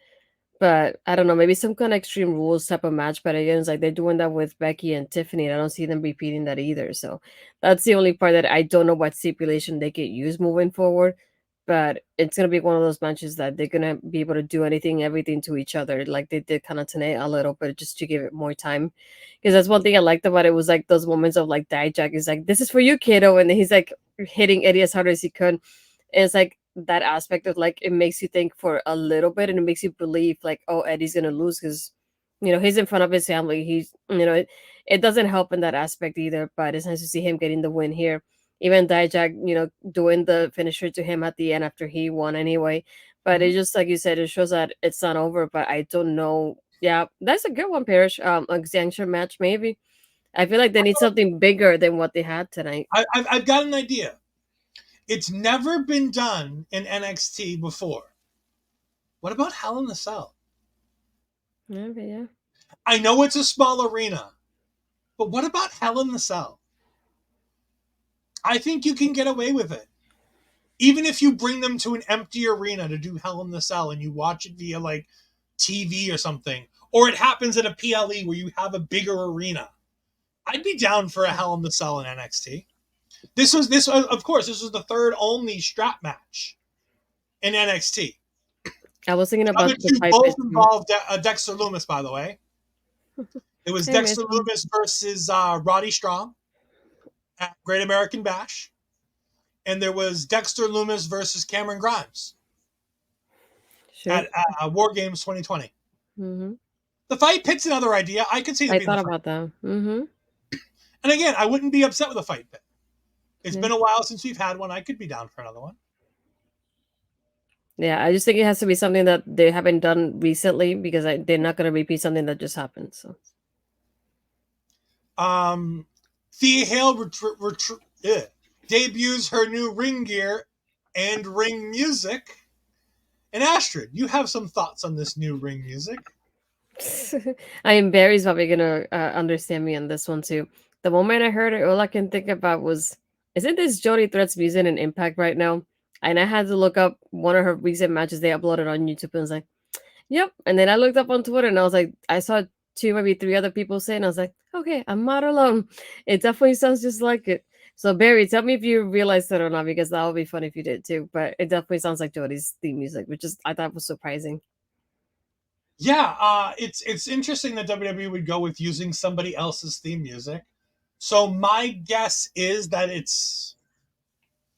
But I don't know, maybe some kind of extreme rules type of match. But again, it's like they're doing that with Becky and Tiffany. And I don't see them repeating that either. So that's the only part that I don't know what stipulation they could use moving forward. But it's gonna be one of those matches that they're gonna be able to do anything, everything to each other, like they did kind of tonight a little bit, just to give it more time. Because that's one thing I liked about it was like those moments of like Dijak is like, "This is for you, kiddo," and then he's like hitting Eddy as hard as he could. And it's like that aspect of like it makes you think for a little bit and it makes you believe like, oh, Eddy's gonna lose because he's in front of his family. He's it doesn't help in that aspect either, but it's nice to see him getting the win here. Even Dijak, doing the finisher to him at the end after he won anyway. But it just like you said, it shows that it's not over. But I don't know. Yeah, that's a good one, Parrish. A Xiangxia match maybe. I feel like they need something bigger than what they had tonight. I've got an idea. It's never been done in NXT before. What about Hell in a Cell? Yeah. I know it's a small arena, but what about Hell in a Cell? I think you can get away with it. Even if you bring them to an empty arena to do Hell in the Cell and you watch it via like TV or something, or it happens at a PLE where you have a bigger arena, I'd be down for a Hell in the Cell in NXT. This was the third only strap match in NXT. I was thinking The about other the two pipe both involved Dexter Lumis, by the way. It was Hey, Dexter Mason. Lumis versus Roddy Strong at Great American Bash. And there was Dexter Lumis versus Cameron Grimes Sure. at War Games 2020. Mm-hmm. The fight pit's another idea. I could see it I being the thought fight. about that. Mm-hmm. And again, I wouldn't be upset with a fight pit. It's Yeah. been a while since we've had one. I could be down for another one. Yeah, I just think it has to be something that they haven't done recently because they're not going to repeat something that just happened. So, Thea Hale debuts her new ring gear and ring music. And Astrid, you have some thoughts on this new ring music? I am Barry's probably going to understand me on this one too. the moment I heard it, all I can think about was, isn't this Jody Threats music in Impact right now? And I had to look up one of her recent matches they uploaded on YouTube, and I was like, yep. And then I looked up on Twitter, and I was like, I saw two, maybe three other people saying, I was like, okay, I'm not alone. It definitely sounds just like it. So Barry, tell me if you realized it or not, because that would be fun if you did too. But it definitely sounds like Jody's theme music, which is I thought was surprising. Yeah, it's interesting that WWE would go with using somebody else's theme music. So my guess is that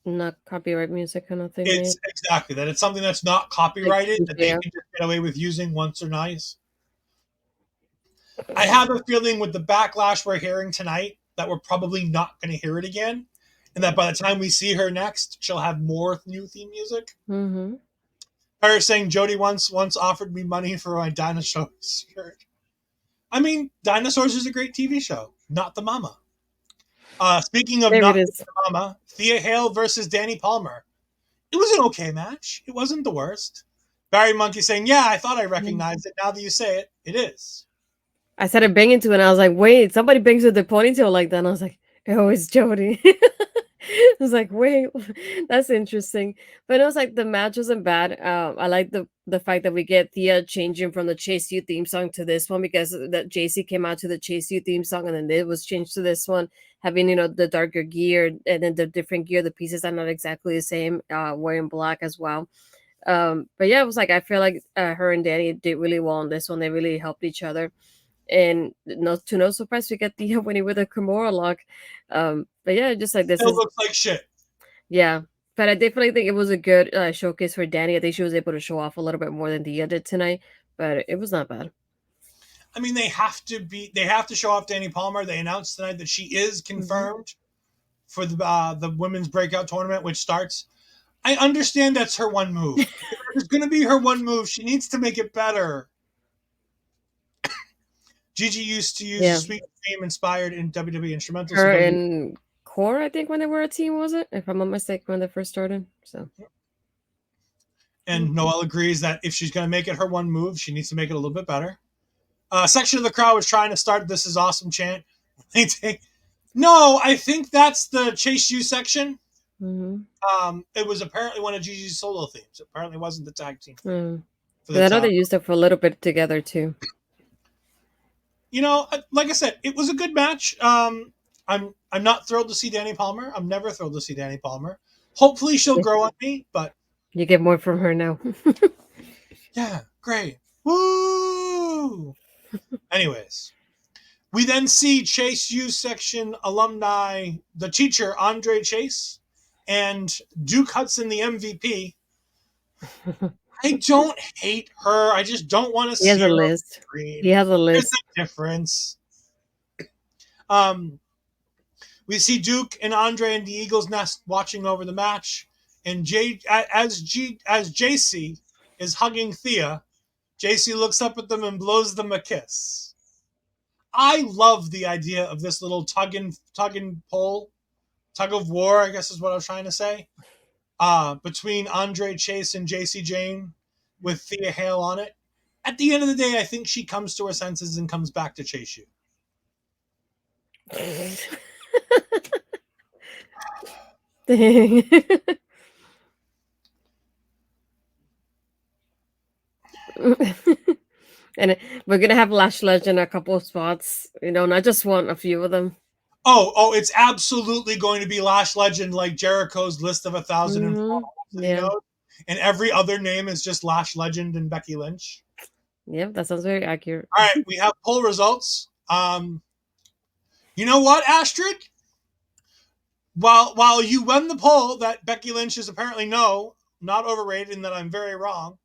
Not copyright music kind of thing, maybe. it's exactly that it's something that's not Like, copyrighted that they yeah. can just get away with using once or twice. I have a feeling with the backlash we're hearing tonight that we're probably not going to hear it again, and that by the time we see her next, she'll have more new theme music. Mm-hmm. Her saying Jody once offered me money for my dinosaurs shirt. I mean, Dinosaurs is a great TV show, not the mama. Speaking of There it not is. the mama, Thea Hale versus Dani Palmer. It was an okay match. It wasn't the worst. Barry Monkey saying, "Yeah, I thought I recognized it. Now that you say it, it is." I started banging to it, and I was like, wait, somebody bangs with the ponytail like that. And I was like, oh, it's Jody. I was like, wait, that's interesting. But it was like the match wasn't bad. I like the fact that we get Thea changing from the Chase U theme song to this one, because that JC came out to the Chase U theme song, and then it was changed to this one, having the darker gear, and then the different gear. The pieces are not exactly the same. Wearing black as well. But yeah, it was like I feel like her and Dani did really well on this one. They really helped each other. And no surprise, we get the winning with a Kimura lock. But yeah, just like this Still is, looks like shit. yeah. But I definitely think it was a good showcase for Dani. I think she was able to show off a little bit more than Dia did tonight, but it was not bad. I mean, they have to show off Dani Palmer. They announced tonight that she is confirmed for the women's breakout tournament, which starts. I understand that's her one move. If it's going to be her one move, she needs to make it better. Gigi used to use a Yeah, sweet theme inspired in WWE instrumentals. So her WWE, and Core, I think, when they were a team, was it? If I'm not mistaken, when they first started. So and Noelle agrees that if she's going to make it her one move, she needs to make it a little bit better. Section of the crowd was trying to start "This is awesome" chant. No, I think that's the Chase U section. mm-hmm. It was apparently one of Gigi's solo themes. It apparently wasn't the tag team theme Mm. for 'Cause the I know they top. used it for a little bit together too. Like I said, it was a good match. I'm not thrilled to see Dani Palmer. I'm never thrilled to see Dani Palmer. Hopefully she'll Yeah. grow on me, but You get more from her now. yeah, great. Woo! Anyways, we then see Chase U section alumni, the teacher, Andre Chase, and Duke Hudson, the MVP. I don't hate her. I just don't want to He has see a her on the list. He screen. has a There's list. a difference. Um, we see Duke and Andre in the Eagles Nest watching over the match, and as JC is hugging Thea, JC looks up at them and blows them a kiss. I love the idea of this little tug and pull, tug of war, I guess is what I was trying to say, between Andre Chase and JC Jane with Thea Hale on it. At the end of the day, I think she comes to her senses and comes back to chase you. Dang. And we're gonna have Lash Legend a couple of spots, not just one, a few of them. It's absolutely going to be Lash Legend, like Jericho's list of 1,004 that he Yeah. knows, and every other name is just Lash Legend and Becky Lynch. Yep, that sounds very accurate. All right, we have poll results. You know what, Astrid? While you won the poll that Becky Lynch is apparently not overrated, and that I'm very wrong,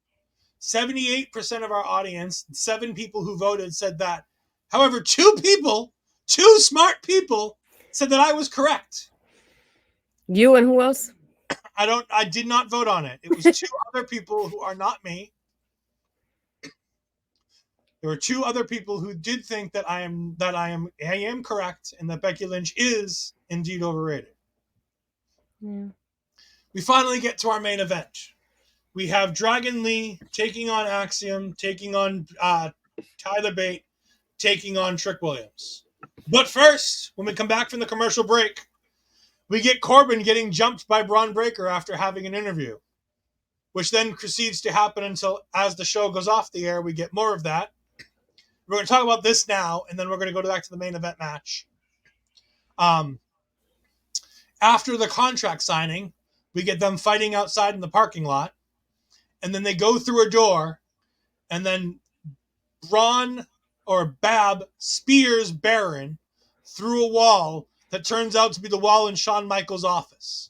78% of our audience, 7 people who voted, said that. However, 2 smart people, said that I was correct. You and who else? I did not vote on it. It was 2 other people who are not me. There were 2 other people who did think that I am correct, and that Becky Lynch is indeed overrated. Yeah. We finally get to our main event. We have Dragon Lee taking on Axiom, taking on Tyler Bate, taking on Trick Williams. But first, when we come back from the commercial break, we get Corbin getting jumped by Braun Breaker after having an interview, which then proceeds to happen until, as the show goes off the air, we get more of that. We're going to talk about this now, and then we're going to go back to the main event match. After the contract signing, we get them fighting outside in the parking lot, and then they go through a door, and then Braun or Bab spears Baron through a wall that turns out to be the wall in Shawn Michaels' office.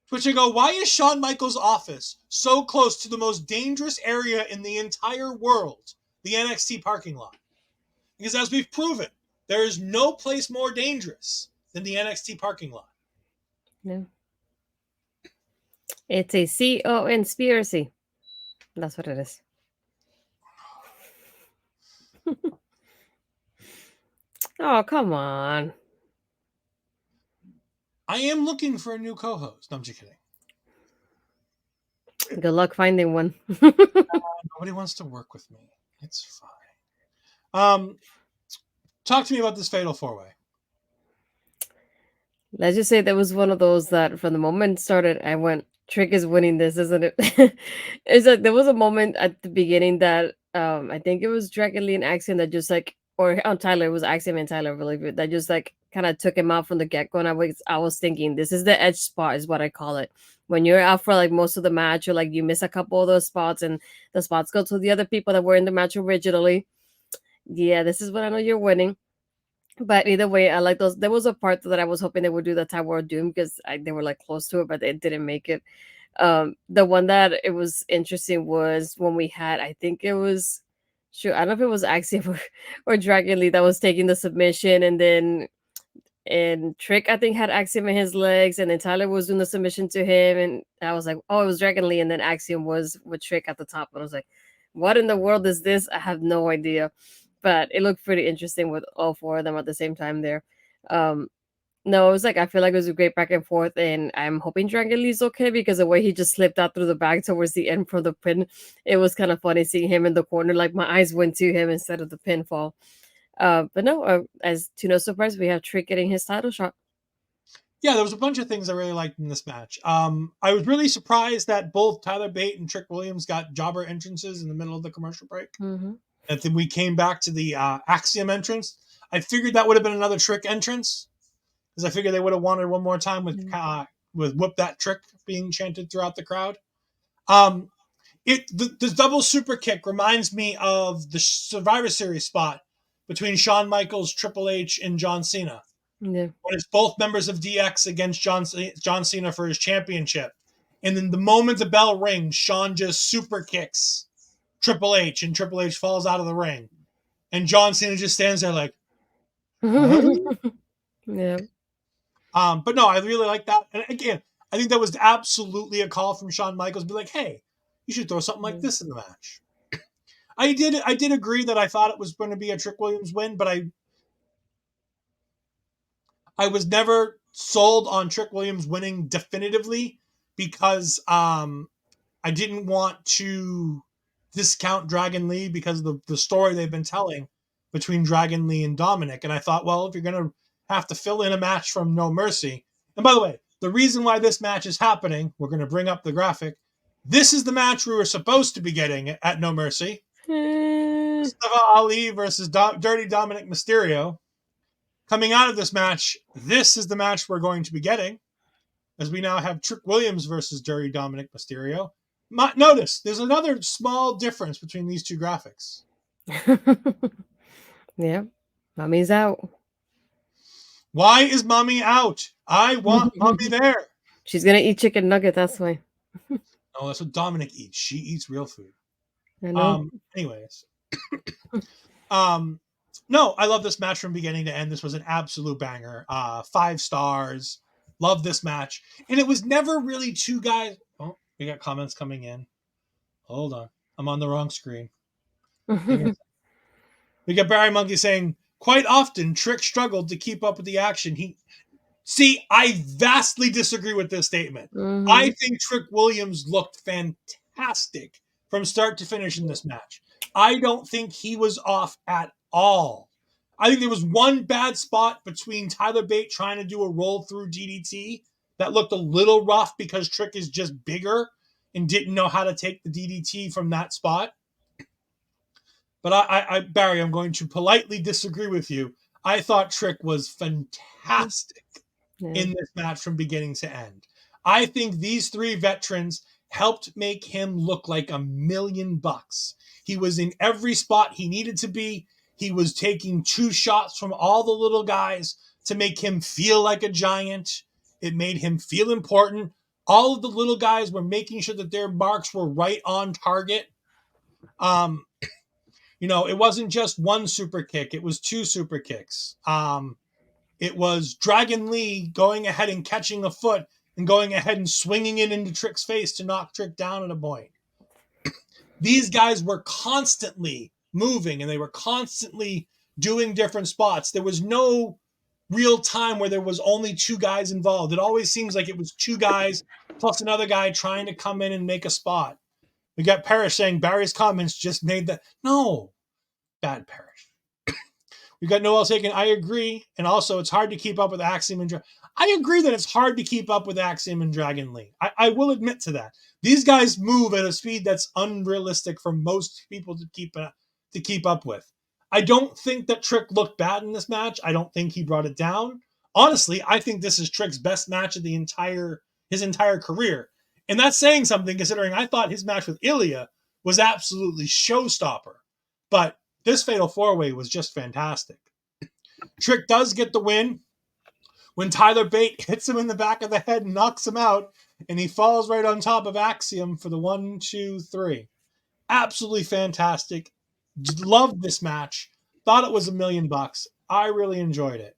To which I go, why is Shawn Michaels' office so close to the most dangerous area in the entire world, the NXT parking lot? Because as we've proven, there is no place more dangerous than the NXT parking lot. No. It's a CO conspiracy. That's what it is. Oh, come on. I am looking for a new co-host. No, I'm just kidding. Good luck finding one. Nobody wants to work with me. It's fine. Talk to me about this fatal four-way. Let's just say that was one of those that from the moment it started, I went, Trick is winning this, isn't it? It's like there was a moment at the beginning that I think it was Dragon Lee and Axiom that just like, or Tyler, it was Axiom and Tyler, I believe, that just like kind of took him out from the get-go. And I was thinking, this is the edge spot, is what I call it. When you're out for like most of the match, or like you miss a couple of those spots and the spots go to the other people that were in the match originally. Yeah, this is when I know you're winning. But either way, I like those. There was a part that I was hoping they would do the Tower of Doom because they were like close to it, but they didn't make it. The one that it was interesting was when we had, I think it was, sure, I don't know if it was Axiom or Dragon Lee that was taking the submission, and then and Trick I think had Axiom in his legs, and then Tyler was doing the submission to him, and I was like, oh, it was Dragon Lee, and then Axiom was with Trick at the top, and I was like, what in the world is this? I have no idea, but it looked pretty interesting with all four of them at the same time there. Um, no, it was like I feel like it was a great back and forth, and I'm hoping Dragon Lee's okay because the way he just slipped out through the back towards the end from the pin, it was kind of funny seeing him in the corner. Like my eyes went to him instead of the pinfall. But no, as to no surprise, we have Trick getting his title shot. Yeah, there was a bunch of things I really liked in this match. I was really surprised that both Tyler Bate and Trick Williams got jobber entrances in the middle of the commercial break. Mm-hmm. And then we came back to the Axiom entrance. I figured that would have been another Trick entrance because I figured they would have wanted one more time with "Whoop That Trick" being chanted throughout the crowd. The double super kick reminds me of the Survivor Series spot between Shawn Michaels, Triple H, and John Cena. Yeah. When it's both members of DX against John Cena for his championship. And then the moment the bell rings, Shawn just super kicks Triple H, and Triple H falls out of the ring. And John Cena just stands there like, huh? Yeah. But no, I really like that. And again, I think that was absolutely a call from Shawn Michaels. Be like, hey, you should throw something like this in the match. I did agree that I thought it was going to be a Trick Williams win, but I was never sold on Trick Williams winning definitively because I didn't want to discount Dragon Lee because of the story they've been telling between Dragon Lee and Dominic. And I thought, well, if you're going to have to fill in a match from No Mercy, and by the way, the reason why this match is happening, we're going to bring up the graphic. This is the match we were supposed to be getting at No Mercy. Mustafa Ali versus Dirty Dominic Mysterio. Coming out of this match, this is the match we're going to be getting, as we now have Trick Williams versus Dirty Dominic Mysterio. Notice, there's another small difference between these two graphics. Yeah. Mommy's out. Why is Mommy out? I want Mommy there. She's going to eat chicken nugget, that's why. No, that's what Dominic eats. She eats real food. I know. Anyways. No, I love this match from beginning to end. This was an absolute banger. 5 stars. Love this match. And it was never really two guys. Oh, we got comments coming in. Hold on. I'm on the wrong screen. We got Barry Monkey saying, quite often, Trick struggled to keep up with the action. I vastly disagree with this statement. Mm-hmm. I think Trick Williams looked fantastic from start to finish in this match. I don't think he was off at all. I think there was one bad spot between Tyler Bate trying to do a roll through DDT that looked a little rough because Trick is just bigger and didn't know how to take the DDT from that spot. But Barry, I'm going to politely disagree with you. I thought Trick was fantastic in this match from beginning to end. I think these three veterans helped make him look like $1,000,000. He was in every spot he needed to be. He was taking 2 shots from all the little guys to make him feel like a giant. It made him feel important. All of the little guys were making sure that their marks were right on target. It wasn't just one super kick. It was 2 super kicks. It was Dragon Lee going ahead and catching a foot and going ahead and swinging it into Trick's face to knock Trick down at a point. These guys were constantly moving and they were constantly doing different spots. There was no real time where there was only 2 guys involved. It always seems like it was 2 guys plus another guy trying to come in and make a spot. We got Parrish saying Barry's comments just made that. No, bad Parrish. We got Noel saying, I agree. And also, it's hard to keep up with Axiom and I agree that it's hard to keep up with Axiom and Dragon Lee. I will admit to that. These guys move at a speed that's unrealistic for most people to keep up with. I don't think that Trick looked bad in this match. I don't think he brought it down. Honestly, I think this is Trick's best match of his entire career. And that's saying something considering I thought his match with Ilja was absolutely showstopper. But this Fatal 4-Way was just fantastic. Trick does get the win when Tyler Bate hits him in the back of the head and knocks him out, and he falls right on top of Axiom for the 1, 2, 3. Absolutely fantastic. Loved this match. Thought it was $1,000,000. I really enjoyed it.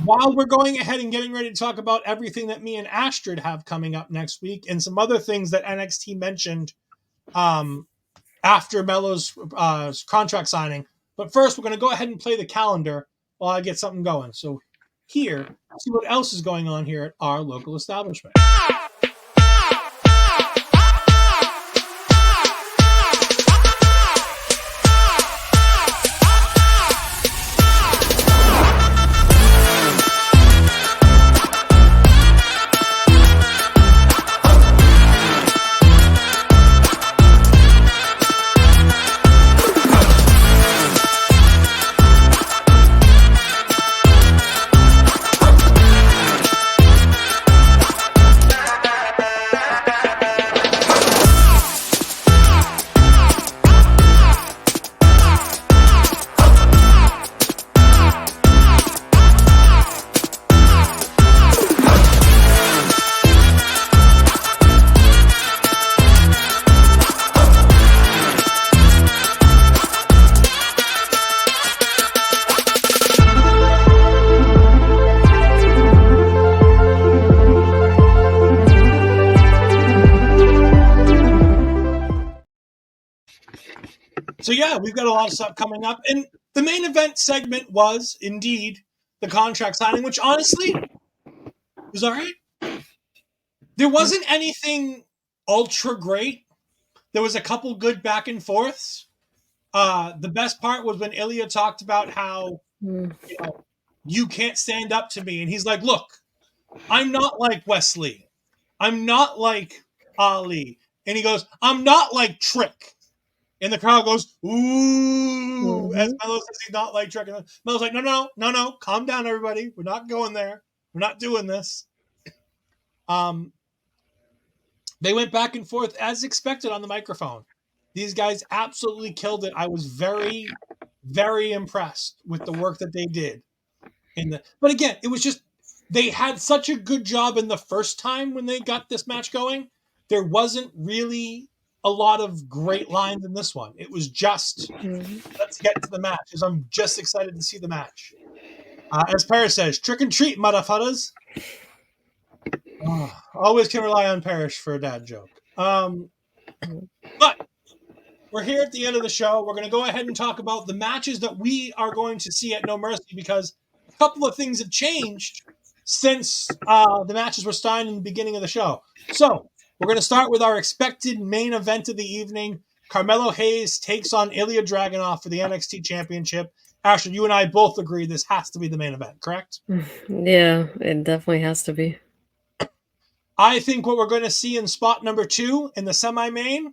While we're going ahead and getting ready to talk about everything that me and Astrid have coming up next week and some other things that NXT mentioned after Melo's contract signing. But first, we're going to go ahead and play the calendar while I get something going. So here, see what else is going on here at our local establishment. So yeah, we've got a lot of stuff coming up. And the main event segment was indeed the contract signing, which honestly was all right. There wasn't anything ultra great. There was a couple good back and forths. The best part was when Ilja talked about how you can't stand up to me. And he's like, look, I'm not like Wesley. I'm not like Ali. And he goes, I'm not like Trick. And the crowd goes, ooh, as Melo says he's not like Trick. And Melo's like, no, calm down, everybody. We're not going there. We're not doing this. They went back and forth as expected on the microphone. These guys absolutely killed it. I was very, very impressed with the work that they did. But again, it was just, they had such a good job in the first time when they got this match going. There wasn't really a lot of great lines in this one. It was just, let's get to the match, because I'm just excited to see the match. As Parrish says, trick and treat, motherfuckers. Always can rely on Parrish for a dad joke. But we're here at the end of the show. We're going to go ahead and talk about the matches that we are going to see at No Mercy, because a couple of things have changed since the matches were signed in the beginning of the show. So we're going to start with our expected main event of the evening, Carmelo Hayes takes on Ilja Dragunov for the NXT Championship. Astrid, you and I both agree this has to be the main event, correct? Yeah, it definitely has to be. I think what we're going to see in spot number 2 in the semi-main,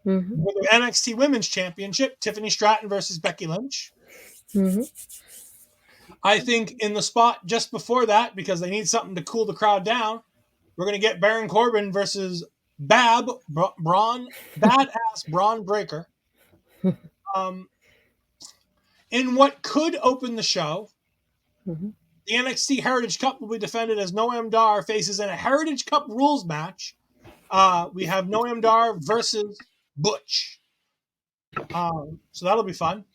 with the NXT Women's Championship, Tiffany Stratton versus Becky Lynch. I think in the spot just before that, because they need something to cool the crowd down, we're going to get Baron Corbin versus Badass Braun Breaker. In what could open the show, the NXT Heritage Cup will be defended as Noam Dar faces in a Heritage Cup rules match. We have Noam Dar versus Butch. So that'll be fun.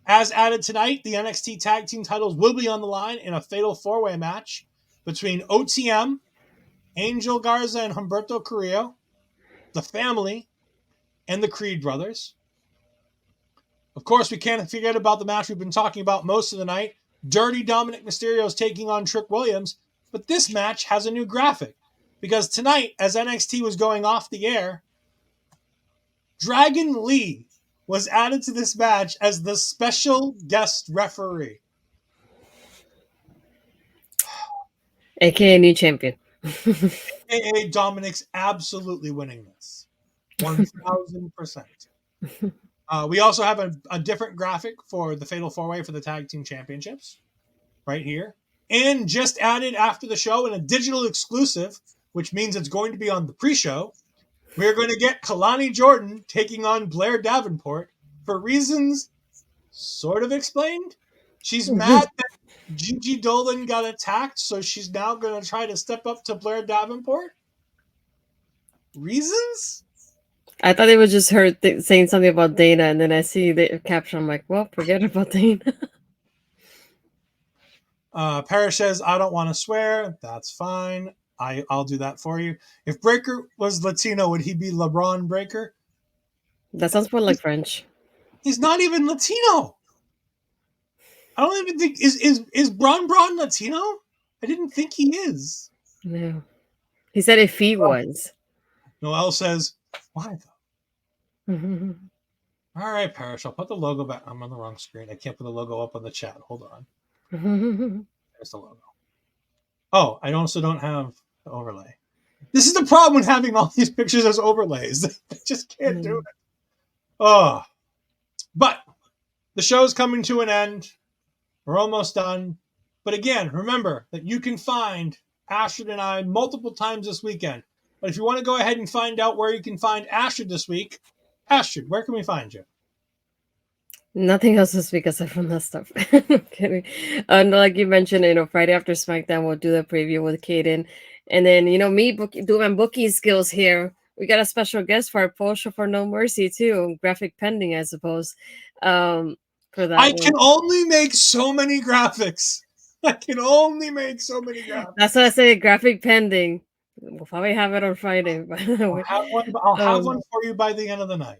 As added tonight, the NXT Tag Team titles will be on the line in a fatal 4-way match between OTM, Angel Garza and Humberto Carrillo, The Family, and the Creed brothers. Of course, we can't forget about the match we've been talking about most of the night. Dirty Dominic Mysterio is taking on Trick Williams, but this match has a new graphic because tonight, as NXT was going off the air, Dragon Lee was added to this match as the special guest referee. AKA new champion. AKA Dominic's absolutely winning this. 1,000%. We also have a different graphic for the Fatal 4-Way for the Tag Team Championships right here. And just added after the show in a digital exclusive, which means it's going to be on the pre-show, we're going to get Kalani Jordan taking on Blair Davenport for reasons sort of explained. She's mad that Gigi Dolan got attacked, so she's now going to try to step up to Blair Davenport. Reasons? I thought it was just her saying something about Dana, and then I see the caption. I'm like, well, forget about Dana. Parrish says, I don't want to swear. That's fine. I'll do that for you. If Breaker was Latino, would he be LeBron Breaker? That sounds more like French. He's not even Latino. I don't even think is Braun Latino? I didn't think he is. No. He said if he was. Noel says, why though? All right, Parrish, I'll put the logo back. I'm on the wrong screen. I can't put the logo up on the chat. Hold on. There's the logo. Oh, I also don't have the overlay. This is the problem with having all these pictures as overlays. I just can't do it. Oh. But the show's coming to an end. We're almost done. But again, remember that you can find Astrid and I multiple times this weekend. But if you want to go ahead and find out where you can find Astrid this week, Astrid, where can we find you? Nothing else this week aside from that stuff. I'm kidding. No, like you mentioned, Friday after SmackDown, we'll do the preview with Kaden. And then, me doing my booking skills here. We got a special guest for our post show for No Mercy, too. Graphic pending, I suppose. For that I can only make so many graphics. That's what I say, graphic pending. We'll probably have it on Friday. I'll have one for you by the end of the night.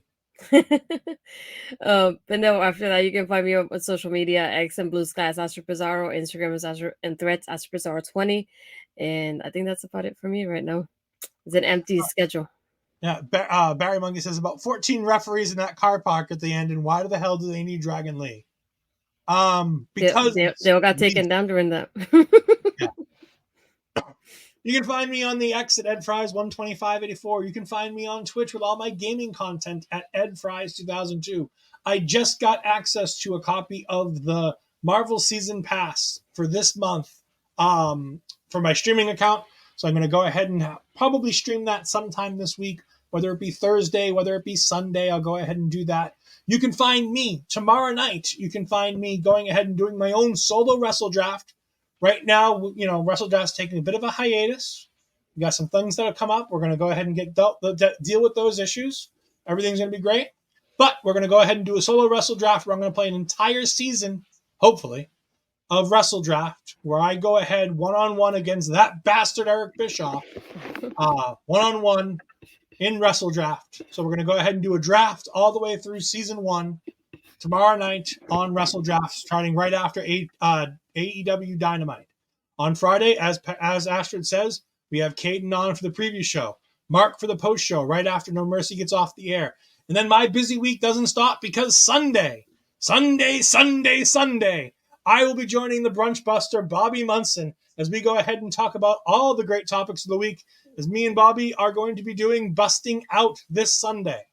But no, after that, you can find me on social media, X and Blue Sky as Astrid Pizarro, Instagram is Astrid, and Threads Astrid Pizarro 20. And I think that's about it for me right now. It's an empty schedule. Yeah, Barry Monkey says about 14 referees in that car park at the end, and why the hell do they need Dragon Lee? Because they all got taken down during that. Yeah. You can find me on the X at EdFries12584. You can find me on Twitch with all my gaming content at EdFries2002. I just got access to a copy of the Marvel Season Pass for this month for my streaming account. So I'm going to go ahead and probably stream that sometime this week, whether it be Thursday, whether it be Sunday. I'll go ahead and do that. You can find me tomorrow night. You can find me going ahead and doing my own solo wrestle draft. Right now, Wrestle Draft's taking a bit of a hiatus. We got some things that have come up. We're going to go ahead and deal with those issues. Everything's going to be great. But we're going to go ahead and do a solo Wrestle Draft where I'm going to play an entire season, hopefully, of Wrestle Draft, where I go ahead one-on-one against that bastard Eric Bischoff, one-on-one in Wrestle Draft. So we're going to go ahead and do a draft all the way through Season 1 tomorrow night on Wrestle Draft, starting right after AEW Dynamite. On Friday, as Astrid says, we have Caden on for the preview show, Mark for the post show right after No Mercy gets off the air. And then my busy week doesn't stop because Sunday, I will be joining the brunch buster, Bobby Munson, as we go ahead and talk about all the great topics of the week, as me and Bobby are going to be doing Busting Out this Sunday.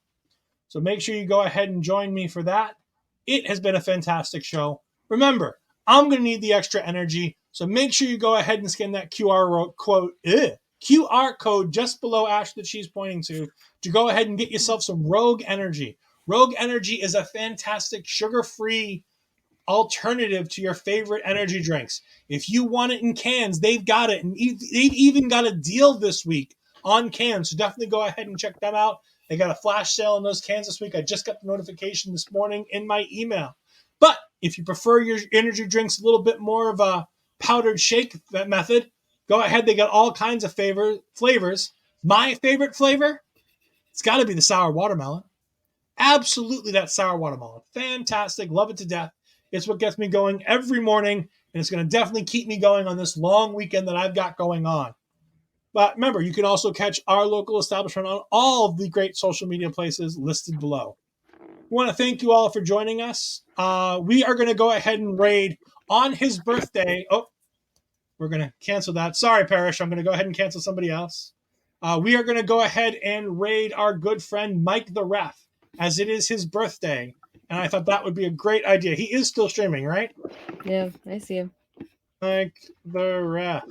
So make sure you go ahead and join me for that. It has been a fantastic show. Remember, I'm going to need the extra energy, so make sure you go ahead and scan that QR code just below Ash that she's pointing to go ahead and get yourself some Rogue Energy. Rogue Energy is a fantastic sugar-free alternative to your favorite energy drinks. If you want it in cans, they've got it. And they've even got a deal this week on cans. So definitely go ahead and check them out. They got a flash sale on those cans this week. I just got the notification this morning in my email. But if you prefer your energy drinks a little bit more of a powdered shake method, go ahead. They got all kinds of flavors. My favorite flavor, it's got to be the sour watermelon. Absolutely that sour watermelon. Fantastic. Love it to death. It's what gets me going every morning, and it's going to definitely keep me going on this long weekend that I've got going on. But remember, you can also catch our local establishment on all of the great social media places listed below. We want to thank you all for joining us. We are going to go ahead and raid on his birthday. Oh, we're going to cancel that. Sorry, Parrish. I'm going to go ahead and cancel somebody else. We are going to go ahead and raid our good friend Mike the Ref, as it is his birthday. And I thought that would be a great idea. He is still streaming, right? Yeah, I see him. Mike the Ref.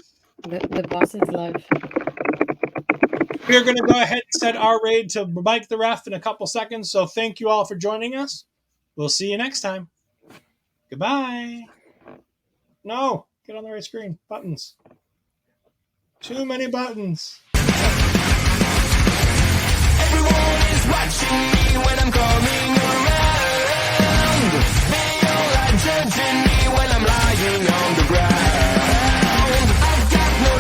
The boss is live. We are going to go ahead and set our raid to Mike the Ref in a couple seconds. So thank you all for joining us. We'll see you next time. Goodbye. No, get on the right screen. Buttons. Too many buttons. Everyone is watching me when I'm coming